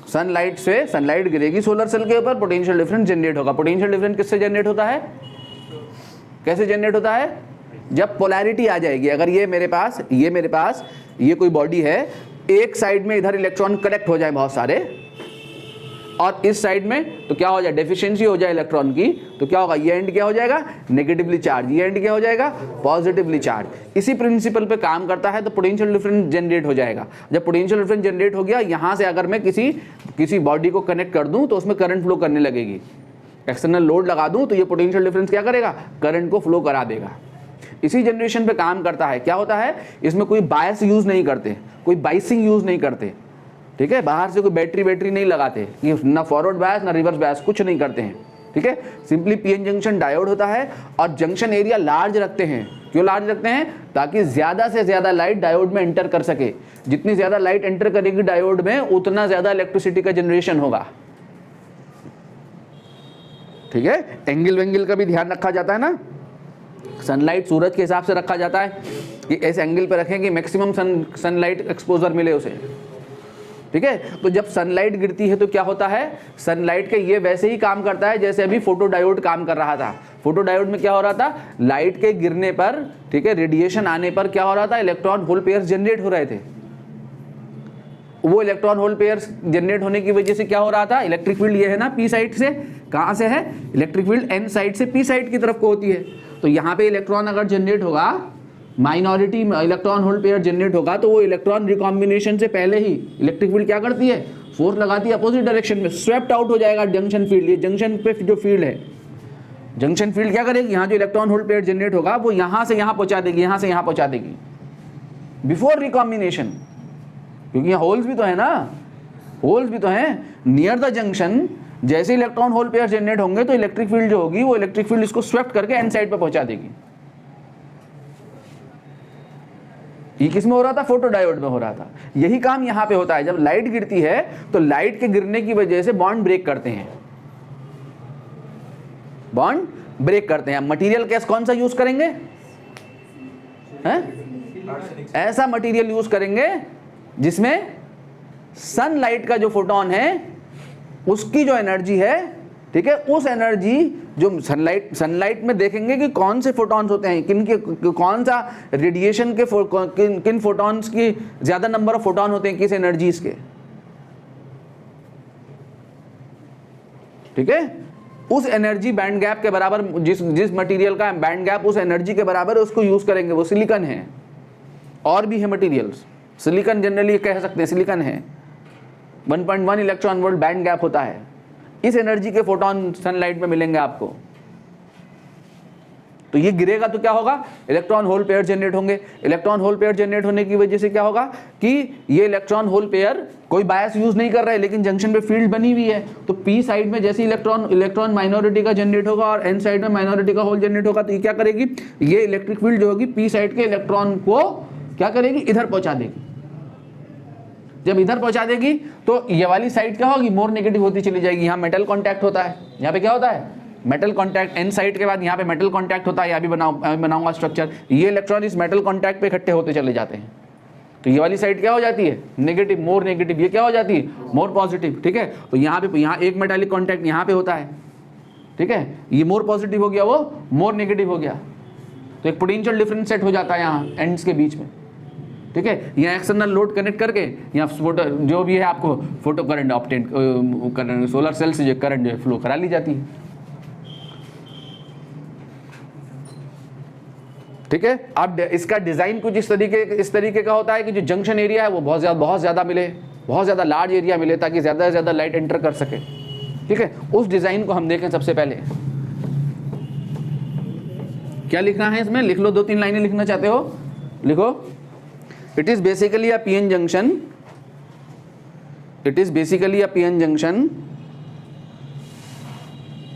सनलाइट से, सनलाइट गिरेगी सोलर सेल के ऊपर, पोटेंशियल डिफरेंस जनरेट होगा। पोटेंशियल डिफरेंस किससे जनरेट होता है, कैसे जनरेट होता है, जब पोलैरिटी आ जाएगी। अगर ये मेरे पास ये कोई बॉडी है, एक साइड में इधर इलेक्ट्रॉन कलेक्ट हो जाए बहुत सारे, और इस साइड में तो क्या हो जाए, डेफिशिएंसी हो जाए इलेक्ट्रॉन की, तो क्या होगा, ये एंड क्या हो जाएगा, नेगेटिवली चार्ज, ये एंड क्या हो जाएगा, पॉजिटिवली चार्ज। इसी प्रिंसिपल पे काम करता है, तो पोटेंशियल डिफरेंस जनरेट हो जाएगा। जब पोटेंशियल डिफरेंस जनरेट हो गया, यहाँ से अगर मैं किसी बॉडी को कनेक्ट कर दूं तो उसमें करंट फ्लो करने लगेगी। एक्सटर्नल लोड लगा दूं तो ये पोटेंशियल डिफरेंस क्या करेगा, करंट को फ्लो करा देगा। इसी जनरेशन पे काम करता है। क्या होता है, इसमें कोई बायस यूज नहीं करते, कोई बाइसिंग यूज नहीं करते, ठीक है। बाहर से कोई बैटरी नहीं लगाते, ये ना फॉरवर्ड बायस ना रिवर्स बायस, कुछ नहीं करते हैं, ठीक है। सिंपली पीएन जंक्शन डायोड होता है, और जंक्शन एरिया लार्ज रखते हैं। क्यों लार्ज रखते हैं, ताकि ज्यादा से ज्यादा लाइट डायोड में एंटर कर सके। जितनी ज्यादा लाइट एंटर करेगी डायोड में, उतना ज्यादा इलेक्ट्रिसिटी का जनरेशन होगा, ठीक है। एंगल वेंगल का भी ध्यान रखा जाता है ना, सनलाइट सूरज के हिसाब से रखा जाता है कि इस एंगल पे रखें कि मैक्सिमम सनलाइट एक्सपोजर मिले उसे, ठीक है। तो जब सनलाइट गिरती है तो क्या होता है, सनलाइट के ये वैसे ही काम करता है जैसे अभी फोटो डायोड काम कर रहा था। फोटो डायोड में क्या हो रहा था, लाइट के गिरने पर, ठीक है, रेडिएशन आने पर क्या हो रहा था, इलेक्ट्रॉन होल पेयर्स जनरेट हो रहे थे। वो इलेक्ट्रॉन होल पेयर्स जनरेट होने की वजह से क्या हो रहा था, इलेक्ट्रिक फील्ड ये है ना पी साइड से, कहां से है, इलेक्ट्रिक फील्ड एन साइड से पी साइड की तरफ को होती है। तो यहाँ पे इलेक्ट्रॉन अगर जनरेट होगा, minority electron hole pair generate होगा, तो वो इलेक्ट्रॉन रिकॉम्बिनेशन से पहले ही इलेक्ट्रिक फील्ड क्या करती है, फोर्स लगाती है अपोजिट डायरेक्शन में, स्वेप्ट आउट हो जाएगा जंक्शन फील्ड। ये जंक्शन पे जो फील्ड है, जंक्शन फील्ड क्या करेगी, यहाँ जो इलेक्ट्रॉन होल पेयर जनरेट होगा वो यहाँ से यहाँ पहुँचा देगी, यहाँ से यहाँ पहुँचा देगी बिफोर रिकॉम्बिनेशन। क्योंकि यहाँ होल्स भी तो है ना, होल्स भी तो हैं नियर द जंक्शन। जैसे इलेक्ट्रॉन होल पेयर जनरेट होंगे तो इलेक्ट्रिक फील्ड जो होगी, वो इलेक्ट्रिक फील्ड इसको स्वेप्ट करके एन साइड पे पहुंचा देगी। ये किस में हो रहा था, फोटो डायोड में हो रहा था। यही काम यहां पे होता है। जब लाइट गिरती है तो लाइट के गिरने की वजह से बॉन्ड ब्रेक करते हैं, बॉन्ड ब्रेक करते हैं। मटेरियल कैस कौन सा यूज करेंगे, ऐसा मटेरियल यूज करेंगे जिसमें सनलाइट का जो फोटोन है उसकी जो एनर्जी है, ठीक है, उस एनर्जी जो सनलाइट में देखेंगे कि कौन से फोटॉन्स होते हैं, कौन सा रेडिएशन के किन फोटॉन्स की ज्यादा नंबर ऑफ फोटॉन होते हैं किस एनर्जीज के, ठीक है। उस एनर्जी बैंड गैप के बराबर, जिस मटेरियल का बैंड गैप उस एनर्जी के बराबर है, उसको यूज करेंगे। वो सिलिकॉन है, और भी है मटेरियल्स, सिलिकॉन जनरली कह सकते हैं सिलिकॉन है। 1.1 इलेक्ट्रॉन वोल्ट बैंड गैप होता है। इस एनर्जी के फोटॉन सनलाइट में मिलेंगे आपको। तो ये गिरेगा तो क्या होगा, इलेक्ट्रॉन होल पेयर जनरेट होंगे। इलेक्ट्रॉन होल पेयर जनरेट होने की वजह से क्या होगा कि ये इलेक्ट्रॉन होल पेयर कोई बायस यूज नहीं कर रहा है, लेकिन जंक्शन पे फील्ड बनी हुई है। तो पी साइड में जैसे इलेक्ट्रॉन माइनॉरिटी का जनरेट होगा और एन साइड में माइनॉरिटी का होल जनरेट होगा, तो ये क्या करेगी, ये इलेक्ट्रिक फील्ड जो होगी पी साइड के इलेक्ट्रॉन को क्या करेगी, इधर पहुंचा देगी। जब इधर पहुंचा देगी तो ये वाली साइड क्या होगी, मोर नेगेटिव होती चली जाएगी। यहाँ मेटल कांटेक्ट होता है, यहाँ पे क्या होता है, मेटल कांटेक्ट। एन साइड के बाद यहाँ पे मेटल कांटेक्ट होता है। यहाँ भी बनाऊंगा स्ट्रक्चर। ये इलेक्ट्रॉन इस मेटल कांटेक्ट पे इकट्ठे होते चले जाते हैं। तो ये वाली साइड क्या हो जाती है, नेगेटिव, मोर नेगेटिव। ये क्या हो जाती है, मोर पॉजिटिव, ठीक है। तो यहाँ पे, यहाँ एक मेटालिक कांटेक्ट यहाँ पे होता है, ठीक है। ये मोर पॉजिटिव हो गया, वो मोर नेगेटिव हो गया। तो एक पोटेंशियल डिफरेंस सेट हो जाता है यहाँ एंड्स के बीच में, ठीक है। यहाँ एक्सटर्नल लोड कनेक्ट करके यहाँ फोटो जो भी है आपको photo current obtain current solar cell से जो करंट जो फ्लो करा ली जाती है, ठीक है। अब इसका डिजाइन कुछ इस तरीके का होता है कि जो जंक्शन एरिया है वो बहुत ज्यादा मिले, बहुत ज्यादा लार्ज एरिया मिले, ताकि ज्यादा से ज्यादा लाइट एंटर कर सके, ठीक है। उस डिजाइन को हम देखें। सबसे पहले क्या लिखना है इसमें, लिख लो, 2-3 लाइनें लिखना चाहते हो लिखो। It is basically a PN junction. It is basically a PN junction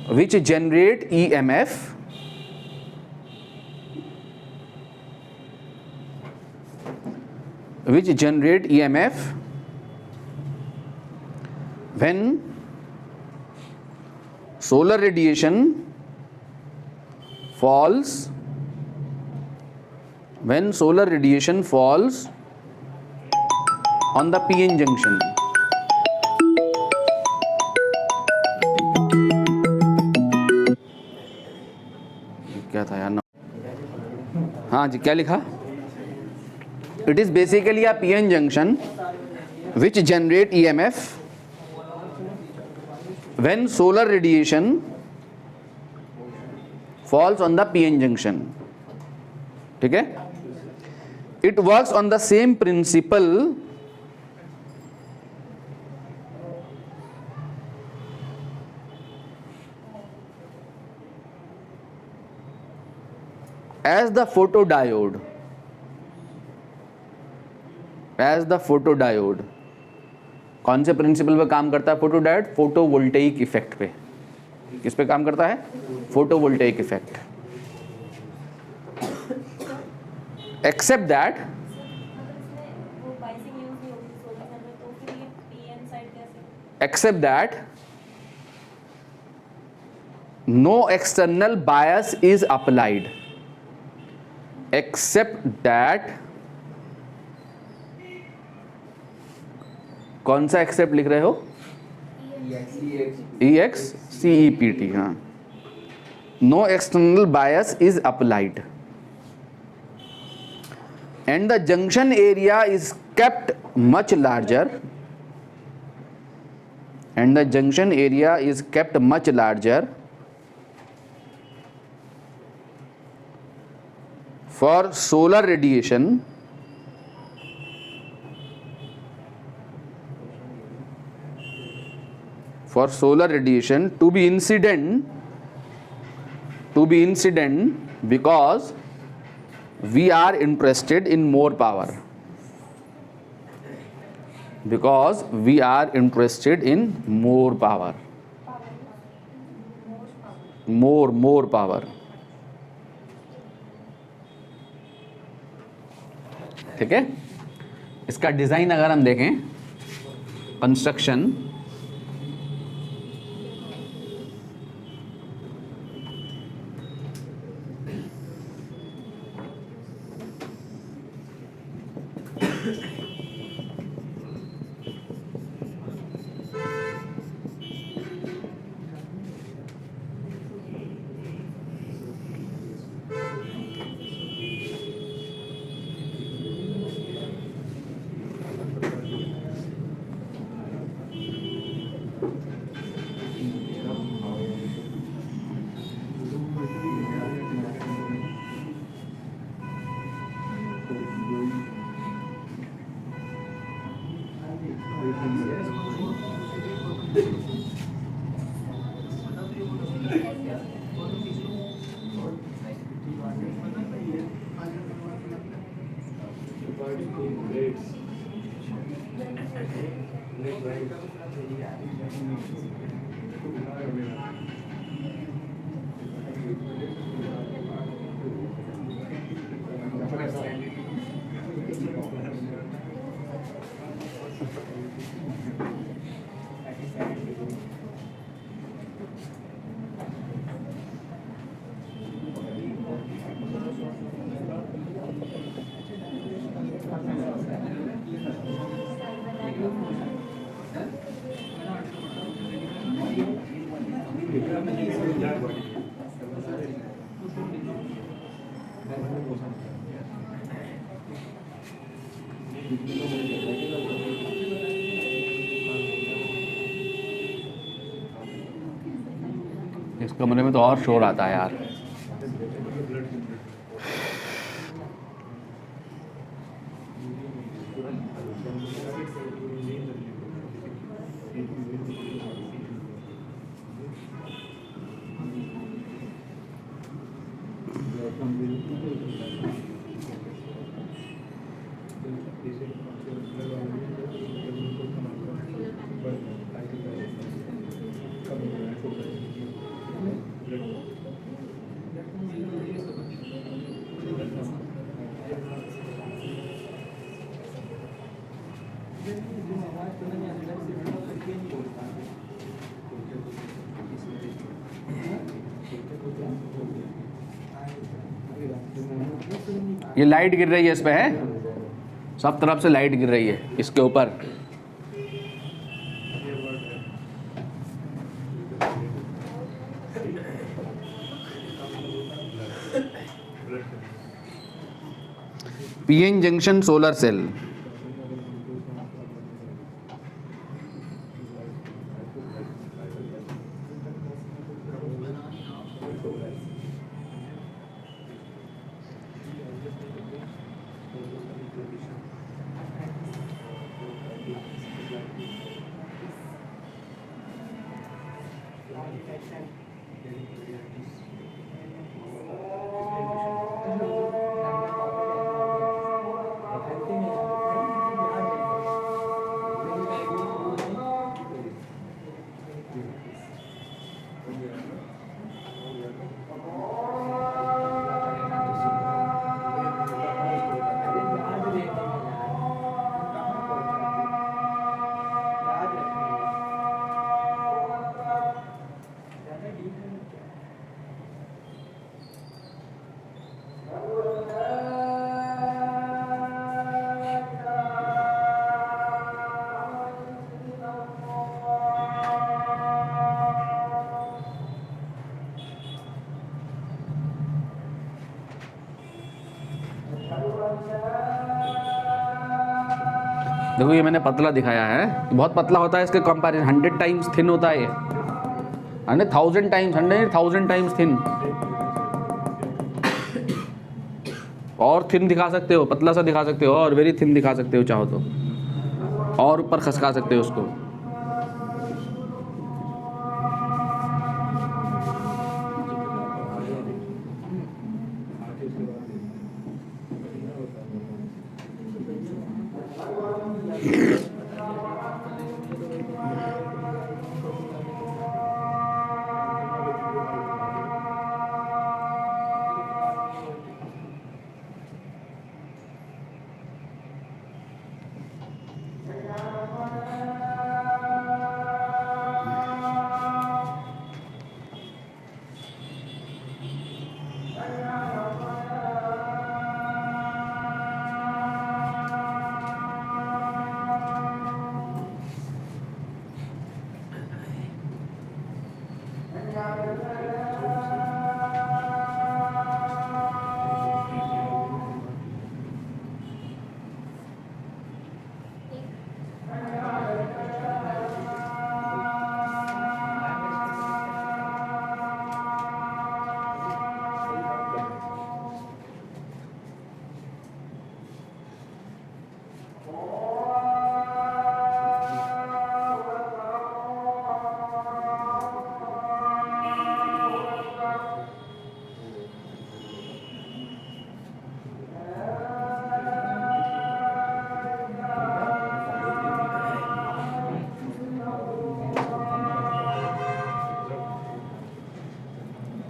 which generate EMF when solar radiation falls on the PN junction. क्या था यार? हाँ जी, क्या लिखा? It is basically a PN junction which generate EMF when solar radiation falls on the PN junction. ठीक है? It works on the same principle as the photodiode. कौन से प्रिंसिपल पे काम करता है फोटोडायोड? फोटोवोल्टेइक इफेक्ट पे. किस पे काम करता है? Photovoltaic effect. Except that no external bias is applied. Except that, कौन सा एक्सेप्ट लिख रहे हो? EXCEPT. हाँ, no external bias is applied and the junction area is kept much larger for solar radiation to be incident because we are interested in more power. More power. ठीक है? इसका design अगर हम देखें, कंस्ट्रक्शन, इस कमरे में तो और शोर आता है यार. ये लाइट गिर रही है इस पे, है सब तरफ से लाइट गिर रही है इसके ऊपर। पीएन जंक्शन सोलर सेल, देखो ये मैंने पतला दिखाया है, बहुत पतला होता है इसके कंपैरिजन 100 टाइम्स थिन होता है ये, 1000 टाइम्स, 100,000 टाइम्स थिन। और थिन दिखा सकते हो, पतला सा दिखा सकते हो, और वेरी थिन दिखा सकते हो चाहो तो, और ऊपर खसका सकते हो उसको।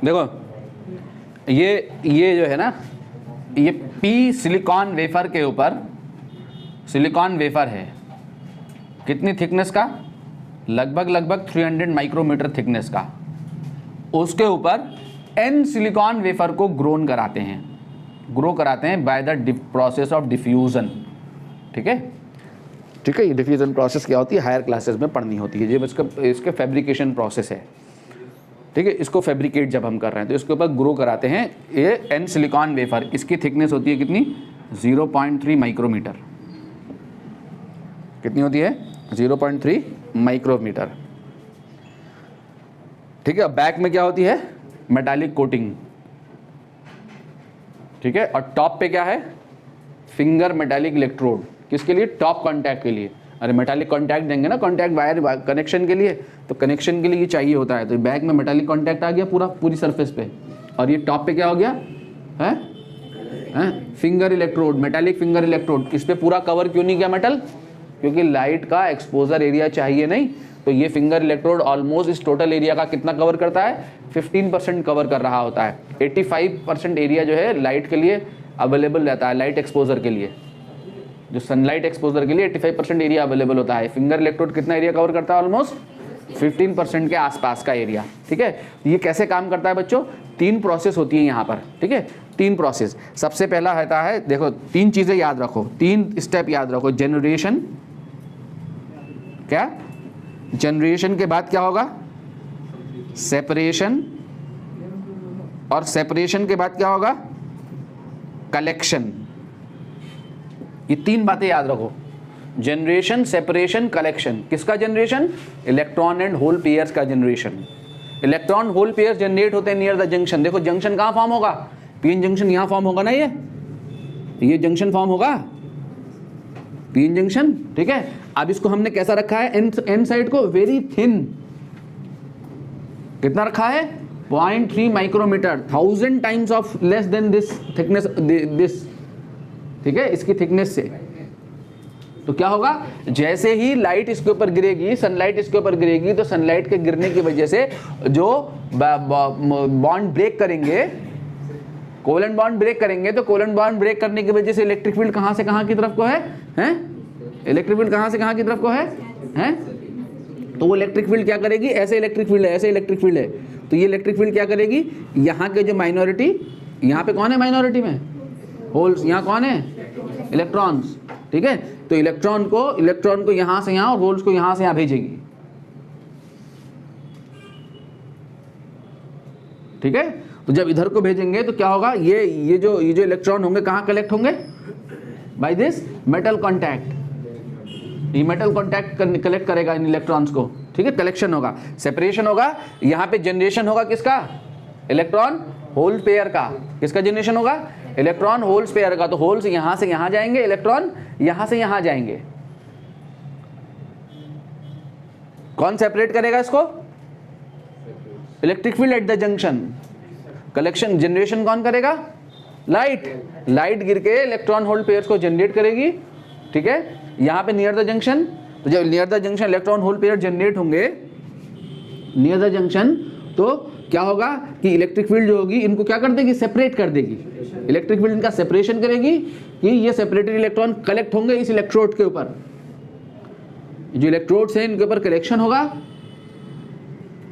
देखो ये जो है ना, ये पी सिलिकॉन वेफर के ऊपर, सिलिकॉन वेफर है कितनी थिकनेस का, लगभग 300 माइक्रोमीटर थिकनेस का। उसके ऊपर एन सिलिकॉन वेफर को ग्रो कराते हैं by the process of diffusion. ठीक है, ये डिफ्यूज़न प्रोसेस क्या होती है, हायर क्लासेस में पढ़नी होती है। ये इसके फैब्रिकेशन प्रोसेस है। ठीक है, इसको फैब्रिकेट जब हम कर रहे हैं तो इसके ऊपर ग्रो कराते हैं ये एन सिलिकॉन वेफर। इसकी थिकनेस होती है कितनी, 0.3 माइक्रोमीटर। कितनी होती है, 0.3 माइक्रोमीटर। ठीक है, बैक में क्या होती है, मेटालिक कोटिंग। ठीक है, और टॉप पे क्या है, फिंगर मेटालिक इलेक्ट्रोड। किसके लिए, टॉप कॉन्टैक्ट के लिए। अरे मेटालिक कॉन्टैक्ट देंगे ना, कॉन्टैक्ट वायर कनेक्शन के लिए, तो कनेक्शन के लिए ये चाहिए होता है। तो बैक में मेटालिक कॉन्टैक्ट आ गया पूरी सरफेस पे, और ये टॉप पे क्या हो गया है finger electrode, metallic finger electrode. इस पे पूरा कवर क्यों नहीं किया मेटल, क्योंकि लाइट का एक्सपोजर एरिया चाहिए नहीं। तो ये फिंगर इलेक्ट्रोड ऑलमोस्ट इस टोटल एरिया का कितना कवर करता है, 15% कवर कर रहा होता है। 85% एरिया जो है लाइट के लिए अवेलेबल रहता है, लाइट एक्सपोजर के लिए, जो सनलाइट एक्सपोजर के लिए 85% एरिया अवेलेबल होता है। फिंगर इलेक्ट्रोड कितना एरिया कवर करता है, ऑलमोस्ट 15% के आसपास का एरिया। ठीक है, ये कैसे काम करता है बच्चों? 3 प्रोसेस होती है यहाँ पर। ठीक है, 3 प्रोसेस। सबसे पहला रहता है, देखो 3 चीज़ें याद रखो, 3 स्टेप याद रखो। जनरेशन, क्या जनरेशन के बाद क्या होगा? सेपरेशन, और सेपरेशन के बाद क्या होगा? कलेक्शन। ये 3 बातें याद रखो, जनरेशन, सेपरेशन, कलेक्शन। किसका generation? Electron and hole pairs का generation. Electron hole pairs generate होते हैं नियर द जंक्शन। देखो जंक्शन कहाँ फॉर्म होगा? पीएन जंक्शन यहाँ फॉर्म होगा ना, ये जंक्शन फॉर्म होगा, पीएन जंक्शन। ठीक है, अब इसको हमने कैसा रखा है? एन साइड को वेरी थिन। कितना रखा है? 0.3 micrometer, 1000 times of less than this thickness, this. ठीक है, इसकी थिकनेस से। तो क्या होगा? जैसे ही लाइट इसके ऊपर गिरेगी, सनलाइट इसके ऊपर गिरेगी, तो सनलाइट के गिरने की वजह से जो बॉन्ड ब्रेक करेंगे, कोवेलेंट बॉन्ड ब्रेक करेंगे, तो कोवेलेंट बॉन्ड ब्रेक करने की वजह से इलेक्ट्रिक फील्ड कहां से कहां की तरफ को है? इलेक्ट्रिक फील्ड कहां से कहां की तरफ को है? तो वो इलेक्ट्रिक फील्ड क्या करेगी? ऐसे इलेक्ट्रिक फील्ड है, ऐसे इलेक्ट्रिक फील्ड है, तो ये इलेक्ट्रिक फील्ड क्या करेगी? यहाँ के जो माइनॉरिटी, यहाँ पे कौन है माइनॉरिटी में? होल्स। यहाँ कौन है? इलेक्ट्रॉन्स। ठीक है, तो इलेक्ट्रॉन को यहाँ से यहाँ और होल्स को यहाँ से यहाँ भेजेगी। ठीक है, तो जब इधर को भेजेंगे तो क्या होगा? ये जो इलेक्ट्रॉन होंगे कहाँ कलेक्ट होंगे? By this metal contact. ये मेटल कॉन्टैक्ट कलेक्ट करेगा इन इलेक्ट्रॉन्स को। ठीक है, कलेक्शन होगा, सेपरेशन होगा। यहाँ पे जनरेशन होगा किसका? इलेक्ट्रॉन होल पेयर का। किसका जनरेशन होगा? इलेक्ट्रॉन होल्स पेयर का। तो होल्स यहाँ से यहाँ जाएंगे, इलेक्ट्रॉन यहाँ से यहाँ जाएंगे। कौन सेपरेट करेगा इसको? Electric field at the junction. Collection, generation कौन करेगा? लाइट गिर के इलेक्ट्रॉन होल पेयर्स को जनरेट करेगी। ठीक है, यहाँ पे नियर द जंक्शन, तो जब near the junction electron hole pair generate होंगे नियर द जंक्शन, तो क्या होगा कि इलेक्ट्रिक फील्ड जो होगी इनको क्या कर देगी? सेपरेट कर देगी। इलेक्ट्रिक फील्ड इनका सेपरेशन करेगी कि ये सेपरेटेड इलेक्ट्रॉन कलेक्ट होंगे इस इलेक्ट्रोड के ऊपर। जो इलेक्ट्रोड्स हैं इनके ऊपर कलेक्शन होगा।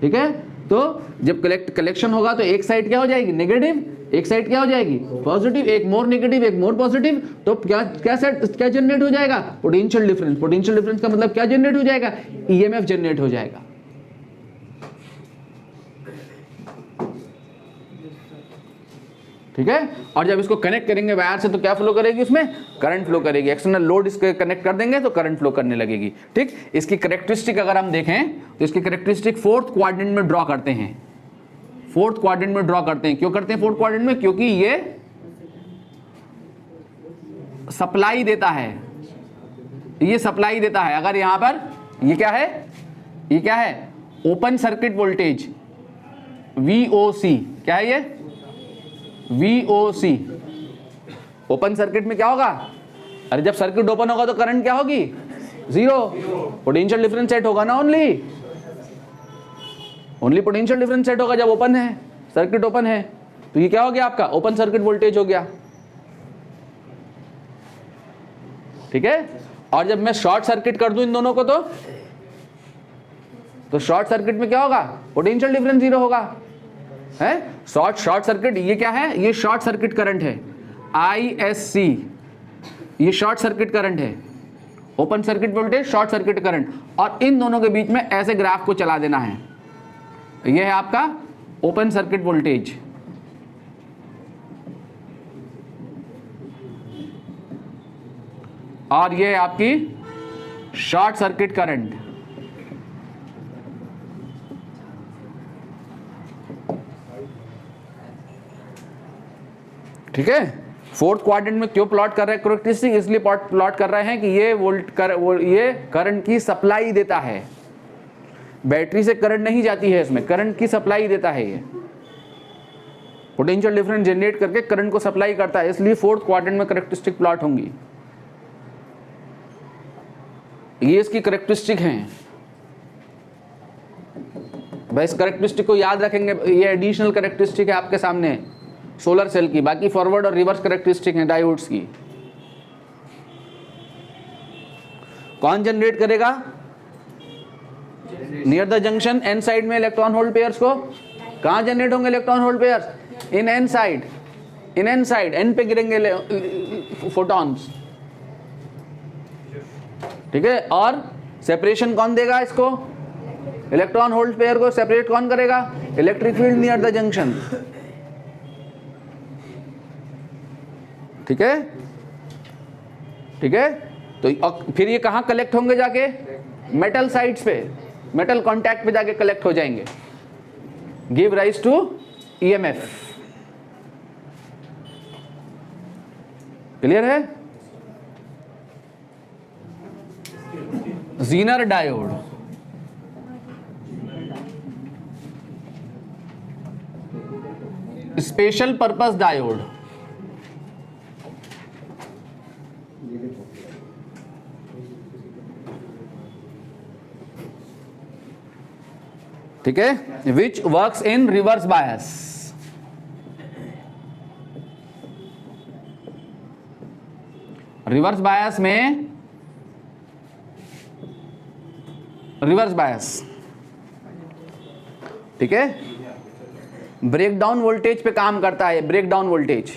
ठीक है, तो जब कलेक्शन होगा तो एक साइड क्या हो जाएगी? नेगेटिव, एक साइड क्या हो जाएगी? पॉजिटिव। एक मोर नेगेटिव, एक मोर पॉजिटिव, तो क्या जनरेट हो जाएगा? Potential difference. पोटेंशियल डिफरेंस का मतलब क्या जनरेट हो जाएगा? ईएमएफ जनरेट हो जाएगा। ठीक है, और जब इसको कनेक्ट करेंगे वायर से तो क्या फ्लो करेगी? उसमें करंट फ्लो करेगी। एक्सटर्नल लोड इसके कनेक्ट कर देंगे तो करंट फ्लो करने लगेगी। ठीक, इसकी कैरेक्टरिस्टिक अगर हम देखें तो इसकी कैरेक्टरिस्टिक 4th क्वाड्रेंट में ड्रॉ करते हैं। 4th क्वाड्रेंट में ड्रॉ करते हैं। क्यों करते हैं 4th क्वाड्रेंट में? क्योंकि ये सप्लाई देता है, ये सप्लाई देता है। अगर यहां पर ये क्या है? ये क्या है? Open circuit voltage, VOC। क्या है ये? VOC। ओपन सर्किट में क्या होगा? अरे जब सर्किट ओपन होगा तो करंट क्या होगी? 0। पोटेंशियल डिफरेंस सेट होगा ना, ओनली पोटेंशियल डिफरेंस सेट होगा जब ओपन है, सर्किट ओपन है। तो ये क्या हो गया आपका? ओपन सर्किट वोल्टेज हो गया। ठीक है, और जब मैं शॉर्ट सर्किट कर दूं इन दोनों को तो शॉर्ट सर्किट में क्या होगा? पोटेंशियल डिफरेंस 0 होगा। है शॉर्ट सर्किट। ये क्या है? ये शॉर्ट सर्किट करंट है, ISC। ये शॉर्ट सर्किट करंट है, open circuit voltage, short circuit current. और इन दोनों के बीच में ऐसे ग्राफ को चला देना है। ये है आपका ओपन सर्किट वोल्टेज, और ये है आपकी शॉर्ट सर्किट करंट। ठीक है, 4th क्वाड्रेंट में क्यों प्लॉट कर रहे हैं कैरेक्टरिस्टिक? इसलिए प्लॉट कर रहे हैं कि ये करंट की सप्लाई देता है। बैटरी से करंट नहीं जाती है, इसमें करंट की सप्लाई देता है। ये पोटेंशियल डिफरेंस जनरेट करके करंट को सप्लाई करता है, इसलिए 4th क्वाड्रेंट में कैरेक्टरिस्टिक प्लॉट होंगी। ये इसकी कैरेक्टरिस्टिक हैं। भाई इस कैरेक्टरिस्टिक को याद रखेंगे, ये एडिशनल कैरेक्टरिस्टिक है आपके सामने सोलर सेल की। बाकी फॉरवर्ड और रिवर्स कैरेक्टरिस्टिक हैं डायोड्स की। कौन जनरेट करेगा? Near the junction, n side में इलेक्ट्रॉन होल्ड पेयर्स को कहाँ जनरेट होंगे electron hole pairs? In n side, in n side, n पे गिरेंगे फोटॉन्स, ठीक है। और सेपरेशन कौन देगा इसको? इलेक्ट्रॉन होल्ड पेयर को सेपरेट कौन करेगा? Electric field near the junction, ठीक है, ठीक है। तो फिर ये कहाँ कलेक्ट होंगे जाके? मेटल साइड्स पे, मेटल कांटेक्ट पे जाके कलेक्ट हो जाएंगे, give rise to EMF. Clear है? Zener diode, special purpose diode, ठीक है, which works in reverse bias. Reverse bias में, रिवर्स बायस, ठीक है, ब्रेकडाउन वोल्टेज पे काम करता है। ब्रेकडाउन वोल्टेज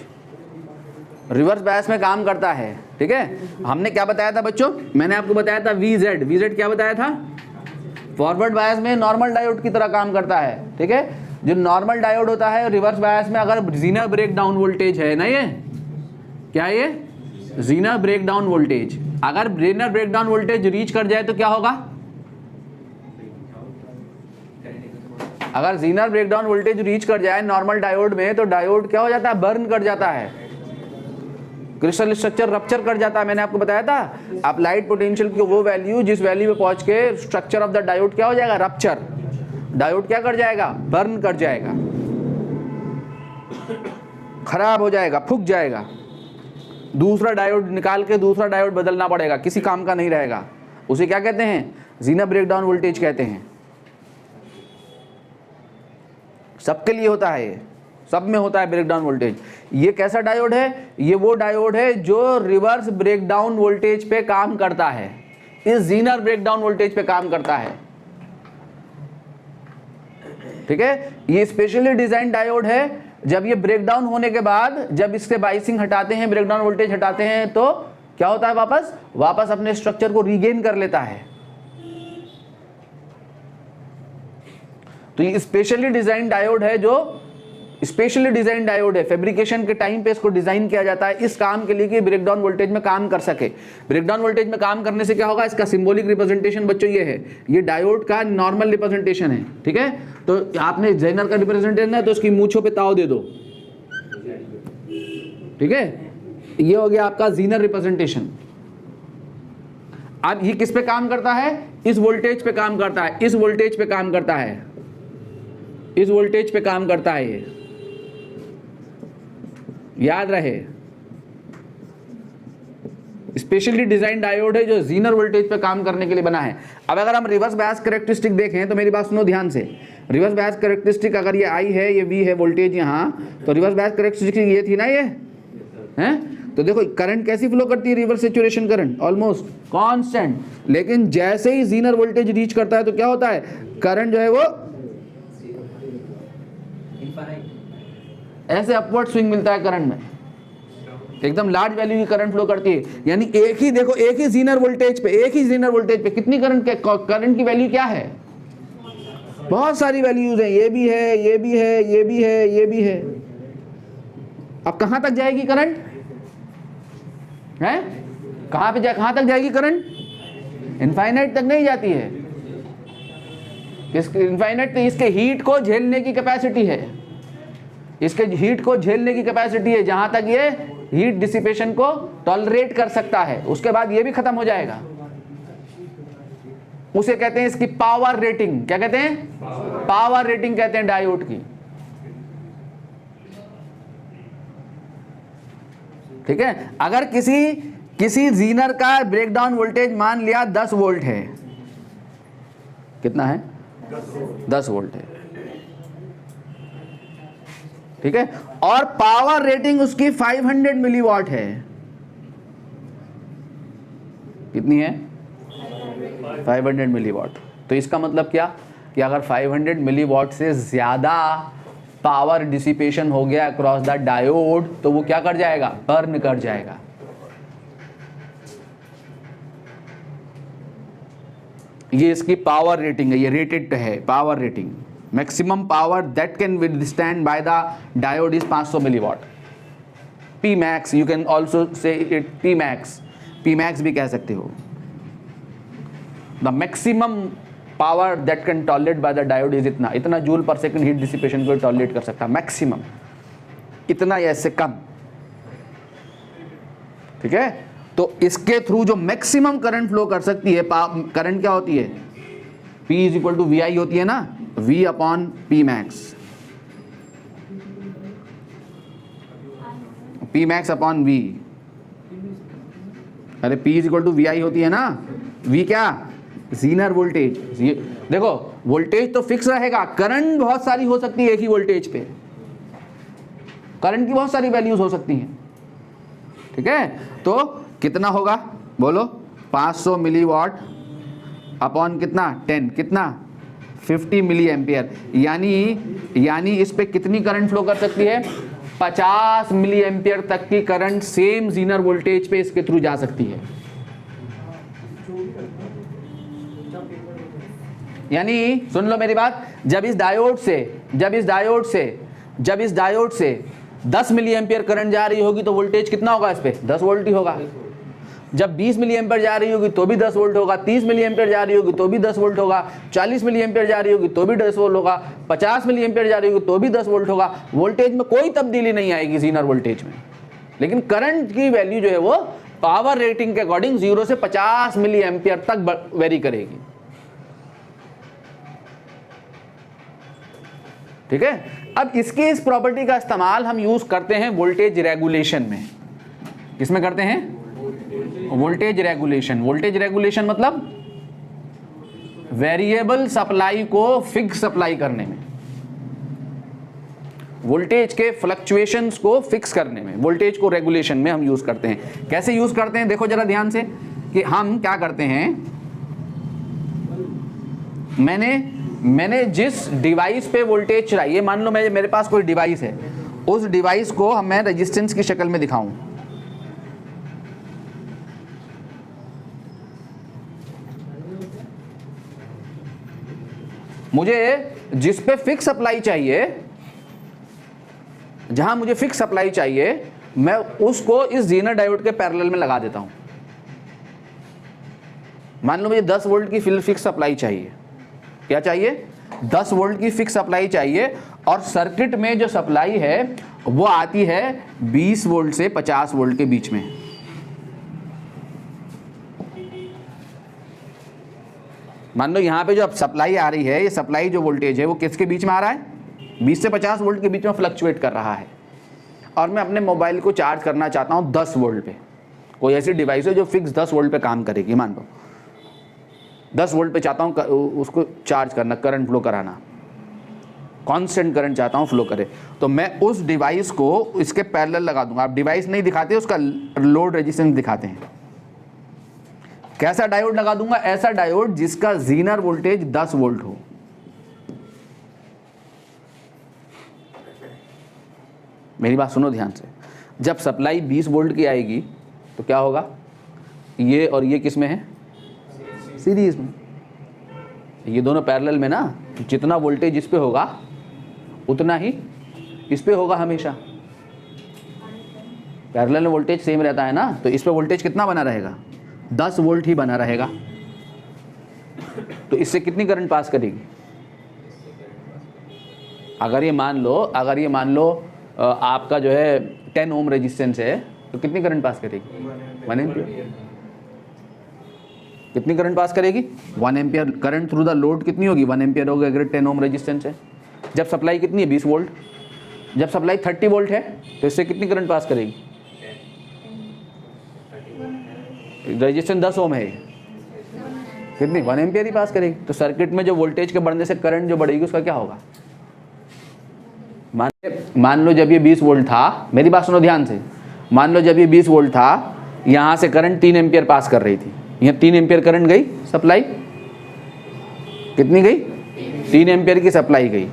रिवर्स बायस में काम करता है, ठीक है। हमने क्या बताया था बच्चों? मैंने आपको बताया था वीजेड। वीजेड क्या बताया था? फॉरवर्ड बायस में नॉर्मल डायोड की तरह काम करता है, ठीक है। जो नॉर्मल डायोड होता है रिवर्स बायस में अगर ज़ीनर ब्रेकडाउन वोल्टेज है ना, ये क्या है? ये ज़ीनर ब्रेकडाउन वोल्टेज, अगर ज़ीनर ब्रेकडाउन वोल्टेज रीच कर जाए तो क्या होगा? अगर ज़ीनर ब्रेकडाउन वोल्टेज रीच कर जाए नॉर्मल डायोड में तो डायोड क्या हो जाता है? बर्न कर जाता है, क्रिस्टल स्ट्रक्चर रप्चर कर जाता है। मैंने आपको बताया था अप्लाइड पोटेंशियल की वो वैल्यू जिस वैल्यू पे पहुंच के स्ट्रक्चर ऑफ द डायोड क्या हो जाएगा? रप्चर। डायोड क्या कर जाएगा? बर्न कर जाएगा, खराब हो जाएगा, फूक जाएगा। दूसरा डायोड निकाल के दूसरा डायोड बदलना पड़ेगा, किसी काम का नहीं रहेगा। उसे क्या कहते हैं? ज़ीनर ब्रेकडाउन वोल्टेज कहते हैं। सबके लिए होता है, ये सब में होता है ब्रेकडाउन वोल्टेज। ये कैसा डायोड है? ये वो डायोड है जो रिवर्स ब्रेकडाउन वोल्टेज पे काम करता है, इस ज़ीनर ब्रेकडाउन वोल्टेज पे काम करता है, ठीक है। ये स्पेशली डिजाइन डायोड है। जब ये ब्रेकडाउन होने के बाद जब इससे बाइसिंग हटाते हैं, ब्रेकडाउन वोल्टेज हटाते हैं, तो क्या होता है? वापस अपने स्ट्रक्चर को रीगेन कर लेता है। तो ये स्पेशली डिजाइन डायोड है, जो स्पेशली डिजाइन डायोड है। फैब्रिकेशन के टाइम पे इसको डिजाइन किया जाता है इस काम के लिए कि ब्रेकडाउन वोल्टेज में काम कर सके। ब्रेकडाउन वोल्टेज में काम करने से क्या होगा? इसका सिंबॉलिक रिप्रेजेंटेशन बच्चों ये है, ये डायोड का नॉर्मल रिप्रेजेंटेशन है, ठीक है। तो आपने ज़ीनर का रिप्रेजेंटेशन है तो इसकी मूंछों पे ताव दे दो, ठीक है। ये हो गया आपका ज़ीनर रिप्रेजेंटेशन। अब ये किस पे काम करता है? इस वोल्टेज पे काम करता है, इस वोल्टेज पे काम करता है, इस वोल्टेज पे काम करता है। ये याद रहे, स्पेशली डिजाइन डायोड है जो ज़ीनर वोल्टेज पे काम करने के लिए बना है। अब अगर हम रिवर्स बायस कैरेक्टरिस्टिक देखें तो मेरी बात सुनो ध्यान से। रिवर्स बायस कैरेक्टरिस्टिक अगर ये आई है, ये वी है वोल्टेज यहाँ, तो रिवर्स बायस कैरेक्टरिस्टिक ये थी ना, ये हैं। तो देखो करंट कैसी फ्लो करती है? Reverse saturation current almost constant. लेकिन जैसे ही ज़ीनर वोल्टेज रीच करता है तो क्या होता है? करंट जो है वो ऐसे अपवर्ड स्विंग मिलता है करंट में, एकदम लार्ज वैल्यू की करंट फ्लो करती है। यानी एक ही देखो, एक ही ज़ीनर वोल्टेज पे, एक ही ज़ीनर वोल्टेज पे कितनी करंट की वैल्यू क्या है? बहुत सारी वैल्यूज हैं, ये भी है, ये भी है, ये भी है, ये भी है। अब कहां तक जाएगी करंट? है कहां तक जाएगी करंट? इनफाइनाइट तक नहीं जाती है। इनफाइनाइट इसके हीट को झेलने की कैपेसिटी है, इसके हीट को झेलने की कैपेसिटी है, जहां तक ये हीट डिसिपेशन को टॉलरेट कर सकता है। उसके बाद ये भी खत्म हो जाएगा। उसे कहते हैं इसकी पावर रेटिंग। क्या कहते हैं? पावर रेटिंग कहते हैं डायोड की, ठीक है। अगर किसी ज़ीनर का ब्रेकडाउन वोल्टेज मान लिया 10 वोल्ट है, कितना है? 10 वोल्ट है, ठीक है। और पावर रेटिंग उसकी 500 मिलीवाट है। कितनी है? 500 मिलीवाट। तो इसका मतलब क्या कि अगर 500 मिलीवॉट से ज़्यादा पावर डिसिपेशन हो गया अक्रॉस द डायोड तो वो क्या कर जाएगा, बर्न कर जाएगा। ये इसकी पावर रेटिंग है, ये रेटेड है power rating. Maximum power that can withstand by the diode is 500 milliwatt. P max, you can also say it P max, P max भी कह सकते हो। The maximum power that can tolerate by the diode is इतना, इतना joule पर second heat dissipation को tolerate कर सकता है मैक्सिमम, इतना या इससे कम। ठीक है, तो इसके थ्रू जो मैक्सिमम करंट फ्लो कर सकती है, करंट क्या होती है, P is equal to V I होती है ना, V upon P max, P max upon V. अरे P is equal to V I होती है ना, V क्या, जीनर वोल्टेज। देखो वोल्टेज तो फिक्स रहेगा, करंट बहुत सारी हो सकती है एक ही वोल्टेज पे, करंट की बहुत सारी वैल्यूज हो सकती हैं। ठीक है, तो कितना होगा बोलो, 500 मिलीवॉट अपॉन कितना 10, कितना 50 मिली एम्पियर, यानी इस पे कितनी करंट फ्लो कर सकती है, 50 मिली एम्पियर तक की करंट सेम जीनर वोल्टेज पे इसके थ्रू जा सकती है। यानी सुन लो मेरी बात, जब इस डायोड से 10 मिली एम्पियर करंट जा रही होगी तो वोल्टेज कितना होगा इस पे, 10 वोल्ट ही होगा। जब 20 मिली एम्पियर जा रही होगी तो भी 10 वोल्ट होगा, 30 मिली एम्पियर जा रही होगी तो भी 10 वोल्ट होगा, 40 मिली एम्पियर जा रही होगी तो भी 10 वोल्ट होगा, 50 मिली एम्पियर जा रही होगी तो भी 10 वोल्ट होगा। वोल्टेज में कोई तब्दीली नहीं आएगी जीनर वोल्टेज में, लेकिन करंट की वैल्यू जो है वो पावर रेटिंग के अकॉर्डिंग 0 से 50 मिली एम्पियर तक वेरी करेगी। ठीक है, अब इसकी इस प्रॉपर्टी का इस्तेमाल हम यूज करते हैं वोल्टेज रेगुलेशन में। किसमें करते हैं, वोल्टेज रेगुलेशन। वोल्टेज रेगुलेशन मतलब वेरिएबल सप्लाई को फिक्स सप्लाई करने में, वोल्टेज के फ्लक्चुएशंस को फिक्स करने में, वोल्टेज को रेगुलेशन में हम यूज करते हैं। कैसे यूज करते हैं देखो जरा ध्यान से, कि हम क्या करते हैं, मैंने जिस डिवाइस पे वोल्टेज चलाई है, मान लो मेरे पास कोई डिवाइस है, उस डिवाइस को मैं रेजिस्टेंस की शक्ल में दिखाऊं, मुझे जिस पे फिक्स सप्लाई चाहिए, जहां मुझे फिक्स सप्लाई चाहिए, मैं उसको इस जीनर डायोड के पैरेलल में लगा देता हूं। मान लो मुझे 10 वोल्ट की फिक्स सप्लाई चाहिए, क्या चाहिए, 10 वोल्ट की फिक्स सप्लाई चाहिए, और सर्किट में जो सप्लाई है वो आती है 20 वोल्ट से 50 वोल्ट के बीच में। मान लो यहाँ पे जो अब सप्लाई आ रही है, ये सप्लाई जो वोल्टेज है वो किसके बीच में आ रहा है, 20 से 50 वोल्ट के बीच में फ्लक्चुएट कर रहा है, और मैं अपने मोबाइल को चार्ज करना चाहता हूँ 10 वोल्ट पे। कोई ऐसी डिवाइस है जो फिक्स 10 वोल्ट पे काम करेगी, मान लो 10 वोल्ट पे चाहता हूँ उसको चार्ज करना, करंट फ्लो कराना, कांस्टेंट करंट चाहता हूँ फ्लो करे, तो मैं उस डिवाइस को इसके पैरेलल लगा दूंगा। आप डिवाइस नहीं दिखाते, उसका लोड रेजिस्टेंस दिखाते हैं। कैसा डायोड लगा दूंगा, ऐसा डायोड जिसका जीनर वोल्टेज 10 वोल्ट हो। मेरी बात सुनो ध्यान से, जब सप्लाई 20 वोल्ट की आएगी तो क्या होगा, ये और ये किस में है, सीरीज में, ये दोनों पैरेलल में ना, जितना वोल्टेज इस पे होगा उतना ही इस पे होगा हमेशा। पैरेलल में वोल्टेज सेम रहता है ना, तो इस पे वोल्टेज कितना बना रहेगा, 10 वोल्ट ही बना रहेगा। तो इससे कितनी करंट पास करेगी, अगर ये मान लो आपका जो है 10 ओम रेजिस्टेंस है, तो कितनी करंट पास करेगी, 1 एम्पियर। कितनी करंट पास करेगी, 1 ampere. Current through the load कितनी होगी, 1 एम्पियर होगी अगर 10 ओम रेजिस्टेंस है। जब सप्लाई कितनी है, 20 वोल्ट। जब सप्लाई 30 वोल्ट है तो इससे कितनी करंट पास करेगी, रेजिस्टेंस 10 ओम है, कितनी, 1 एम्पियर ही पास करेगी। तो सर्किट में जो वोल्टेज के बढ़ने से करंट जो बढ़ेगी उसका क्या होगा, मान लो जब ये 20 वोल्ट था, मेरी बात सुनो ध्यान से, मान लो जब ये 20 वोल्ट था, यहाँ से करंट 3 एम्पियर पास कर रही थी, यहाँ 3 एम्पियर करंट गई सप्लाई, कितनी गई? 3 एम्पियर की सप्लाई गई,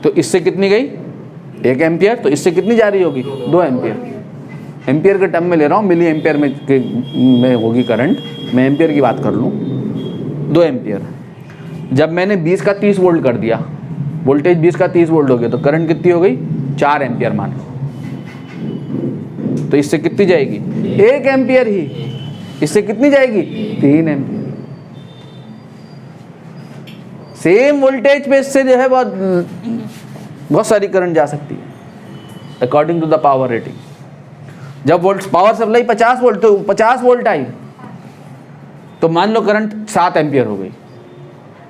तो इससे कितनी गई? 1 एम्पियर। तो इससे कितनी जा रही होगी? 2 एम्पियर। एम्पियर के टर्म में ले रहा हूँ, मिली एम्पियर में होगी करंट, मैं एम्पियर की बात कर लूँ। 2 एम्पियर। जब मैंने 20 का 30 वोल्ट कर दिया, वोल्टेज 20 का 30 वोल्ट हो गया, तो करंट कितनी हो गई? 4 एम्पियर मान लो। तो इससे कितनी जाएगी? 1 एम्पियर ही। इससे कितनी जाएगी? 3 एम्पियर। सेम वोल्टेज पे इससे जो है बहुत सारी करंट जा सकती है according to the power rating. जब पावर सप्लाई 50 वोल्ट, तो 50 वोल्ट आई, तो मान लो करंट 7 एम्पियर हो गई।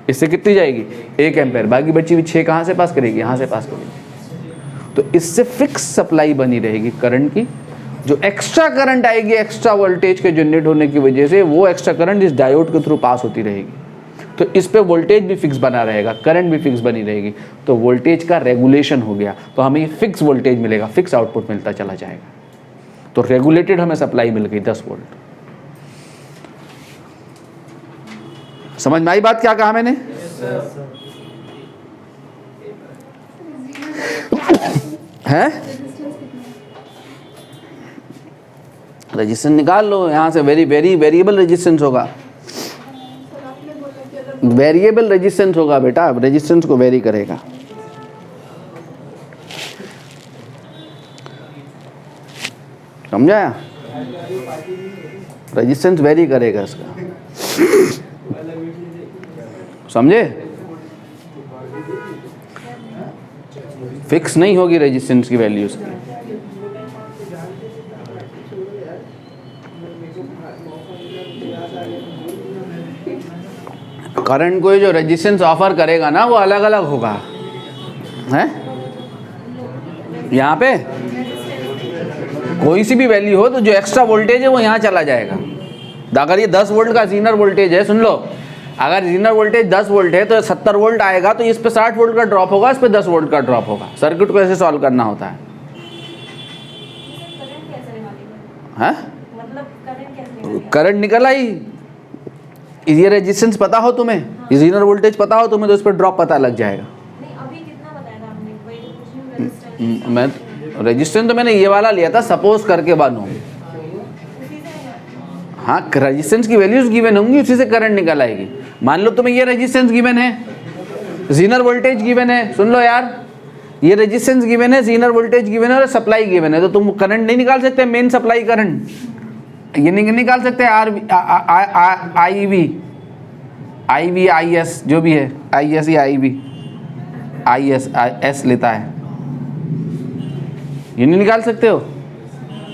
इससे कितनी जाएगी? 1 एम्पियर। बाकी बची हुई 6 कहाँ से पास करेगी? यहाँ से पास करेगी। तो इससे फिक्स सप्लाई बनी रहेगी करंट की। जो एक्स्ट्रा करंट आएगी एक्स्ट्रा वोल्टेज के जनरेट होने की वजह से, वो एक्स्ट्रा करंट इस डायोड के थ्रू पास होती रहेगी। तो इस पे वोल्टेज भी फिक्स बना रहेगा, करंट भी फिक्स बनी रहेगी। तो वोल्टेज का रेगुलेशन हो गया, तो हमें ये फिक्स वोल्टेज मिलेगा, फिक्स आउटपुट मिलता चला जाएगा। तो रेगुलेटेड हमें सप्लाई मिल गई 10 वोल्ट। समझ में आई बात क्या कहा मैंने? है रेजिस्टेंस निकाल लो यहां से। वेरिएबल रेजिस्टेंस होगा, वेरिएबल रेजिस्टेंस होगा बेटा, रेजिस्टेंस को वेरी करेगा। समझाया? रेजिस्टेंस वेरी करेगा इसका, समझे? फिक्स नहीं होगी रेजिस्टेंस की वैल्यू उसकी। करंट को जो रेजिस्टेंस ऑफर करेगा ना, वो अलग अलग होगा, है? यहाँ पे कोई सी भी वैल्यू हो, तो जो एक्स्ट्रा वोल्टेज है वो यहाँ चला जाएगा। अगर ये 10 वोल्ट का जीनर वोल्टेज है, सुन लो, अगर जीनर वोल्टेज 10 वोल्ट है तो 70 वोल्ट आएगा, तो इस पे 60 वोल्ट का ड्रॉप होगा, इस पे 10 वोल्ट का ड्रॉप होगा। सर्किट को ऐसे सॉल्व करना होता है। करंट निकल आई, ये रेजिस्टेंस पता हो तुम्हें, ये जीनर वोल्टेज पता हो तुम्हें, तो इस पर ड्रॉप पता लग जाएगा। अभी कितना बताया था आपने? मैं रेजिस्टेंस तो मैंने ये वाला लिया था, सपोज करके बानो। हाँ, रेजिस्टेंस की वैल्यूज गिवन होंगी, उसी से करंट निकल आएगी। मान लो तुम्हें ये रेजिस्टेंस गिवन है, जीनर वोल्टेज गिवन है, सुन लो यार, ये रेजिस्टेंस गिवन है, जीनर वोल्टेज गिवन है और सप्लाई गिवन है, तो तुम करंट नहीं निकाल सकते, मेन सप्लाई करंट ये नहीं निकाल सकते। आई वी आई एस जो भी है, आई एस या आई वी आई एस लेता है, ये नहीं निकाल सकते हो।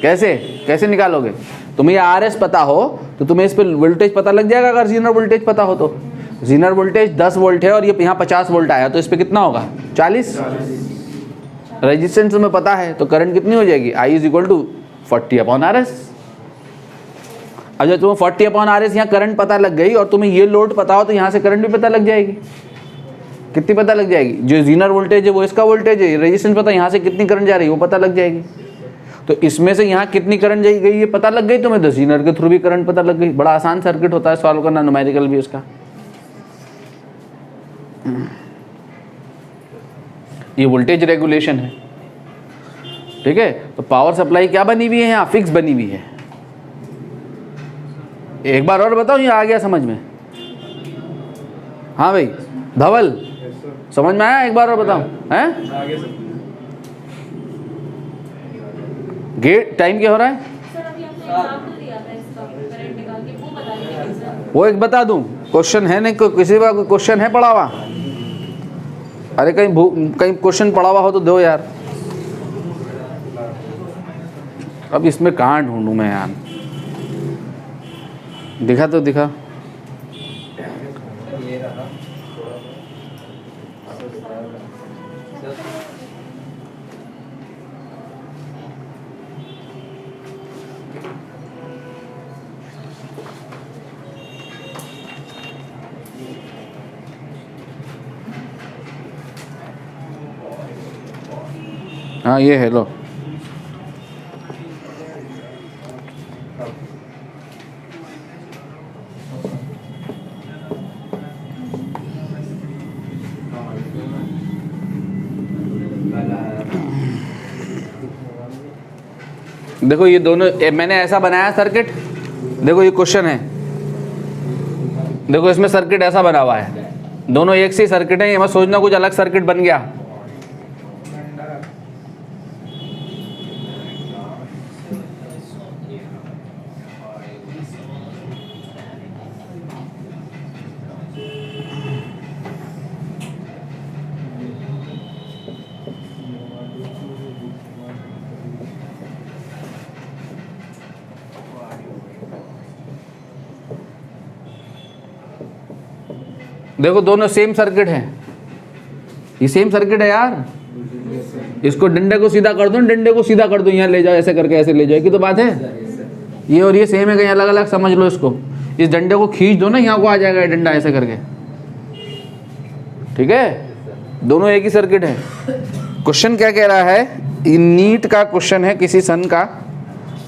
कैसे निकालोगे? तुम्हें ये आर एस पता हो तो तुम्हें इस पर वोल्टेज पता लग जाएगा। अगर जीनर वोल्टेज पता हो तो जीनर वोल्टेज 10 वोल्ट है और ये यहाँ 50 वोल्ट आया, तो इस पर कितना होगा? 40। रेजिस्टेंस तुम्हें पता है, तो करंट कितनी हो जाएगी? I is equal to 40/RS। अब जब तुम्हें 40/RS यहाँ करंट पता लग गई और तुम्हें ये लोड पता हो, तो यहाँ से करंट भी पता लग जाएगी। कितनी पता लग जाएगी? जो जीनर वोल्टेज है वो इसका वोल्टेज है, रेजिस्टेंस पता, यहाँ से कितनी करंट जा रही है वो पता लग जाएगी। तो इसमें से यहाँ कितनी करंट जाई गई ये पता लग गई तुम्हें, तो जीनर के थ्रू भी करंट पता लग गई। बड़ा आसान सर्किट होता है सॉल्व करना, न्यूमेरिकल भी उसका। ये वोल्टेज रेगुलेशन है, ठीक है। तो पावर सप्लाई क्या बनी हुई है यहाँ? फिक्स बनी हुई है। एक बार और बताओ, ये आ गया समझ में? हाँ भाई धवल, समझ में आया? एक बार और बताओ, हैं? गेट टाइम क्या हो रहा है? सर अभी आपने एग्जाम्पल दिया था इसका, करंट निकाल के, वो बता दीजिए सर। वो एक बता दूं, क्वेश्चन है नहीं? किसी का कोई क्वेश्चन है पड़ा हुआ? अरे कहीं क्वेश्चन पड़ा हुआ हो तो दो यार। अब इसमें कहाँ ढूंढूं मैं यार? दिखा तो दिखा। हाँ ये है, लो। देखो ये दोनों मैंने ऐसा बनाया सर्किट, देखो ये क्वेश्चन है, देखो इसमें सर्किट ऐसा बना हुआ है, दोनों एक से सर्किट है, ये मत सोचना कुछ अलग सर्किट बन गया। देखो दोनों सेम सर्किट है, ये सेम सर्किट है यार। इसको डंडे को सीधा कर दो, डंडे को सीधा कर दो, यहाँ ले जाओ, ऐसे करके ऐसे ले जाओ, कि तो बात है। ये और ये सेम है, कहीं अलग अलग समझ लो इसको। इस डंडे को खींच दो ना, यहाँ को आ जाएगा ये डंडा ऐसे करके, ठीक है। दोनों एक ही सर्किट है। क्वेश्चन क्या कह रहा है, नीट का क्वेश्चन है, किसी सन का,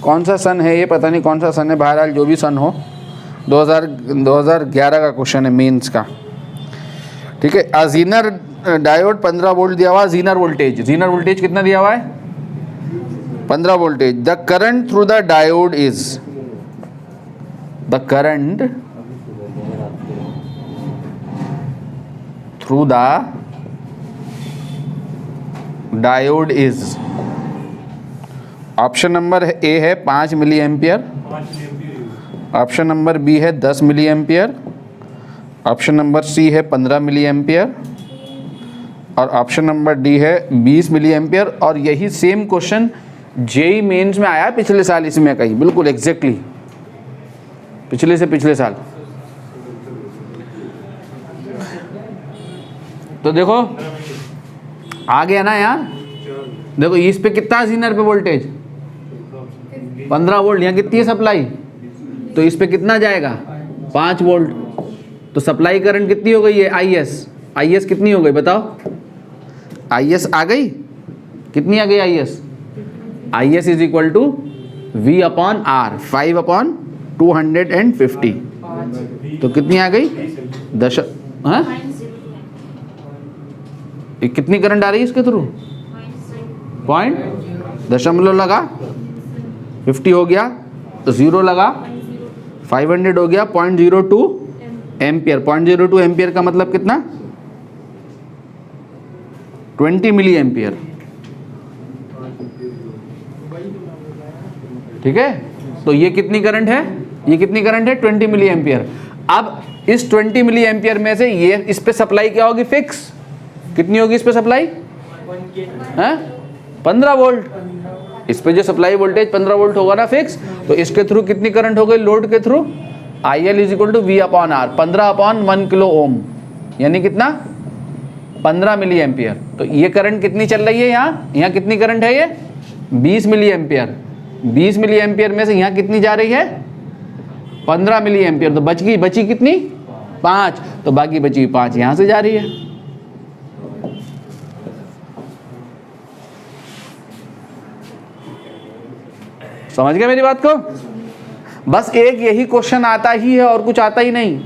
कौन सा सन है ये पता नहीं कौन सा सन है, बहरहाल जो भी सन हो, 2011 का क्वेश्चन है मेंस का, ठीक है। अजीनर डायोड 15 वोल्ट दिया हुआ है, जीनर वोल्टेज कितना दिया हुआ है, 15 voltage. The current through the diode is, the current through the diode is, option number A है 5 milliampere, option number B है 10 milliampere, option number C है 15 मिली एम्पियर, और ऑप्शन नंबर डी है 20 milli ampere. और यही same question JEE mains में आया पिछले साल, इसमें कहीं बिल्कुल एग्जैक्टली पिछले से पिछले साल। तो देखो आ गया ना यार, देखो इस पे कितना जीनर पे वोल्टेज 15 वोल्ट, यहाँ कितनी है सप्लाई, तो इस पे कितना जाएगा 5 वोल्ट, तो सप्लाई करंट कितनी हो गई है आई एस कितनी हो गई बताओ, आई एस आ गई, कितनी आ गई I S is equal to V upon R, 5 upon 250, तो कितनी आ गई हाँ? ये कितनी करंट आ रही है इसके थ्रू, दशमलव लगा, 50 हो गया तो 0 लगा, 500 हो गया, 0.02 एम्पियर। 0.02 एम्पियर का मतलब कितना, 20 मिली एम्पियर, ठीक है। तो ये कितनी करंट है, 20 मिली एम्पियर। अब इस 20 मिली एम्पियर में से ये इस पे सप्लाई क्या होगी फिक्स, कितनी होगी इस पे सप्लाई, 15 वोल्ट। इस पे जो सप्लाई वोल्टेज 15 वोल्ट होगा ना फिक्स, तो इसके थ्रू कितनी करंट हो गई लोड के through, IL is equal to V upon R, 15 upon 1 kilo ohm, यानी कितना 15 मिली एम्पियर। तो ये करंट कितनी चल रही है यहाँ कितनी करंट है ये 20 मिली एम्पियर। 20 मिली एम्पियर में से यहाँ कितनी जा रही है 15 मिली एम्पियर, तो बची कितनी 5, तो बाकी बची 5 यहाँ से जा रही है। समझ गए मेरी बात को, बस एक यही क्वेश्चन आता ही है और कुछ आता ही नहीं।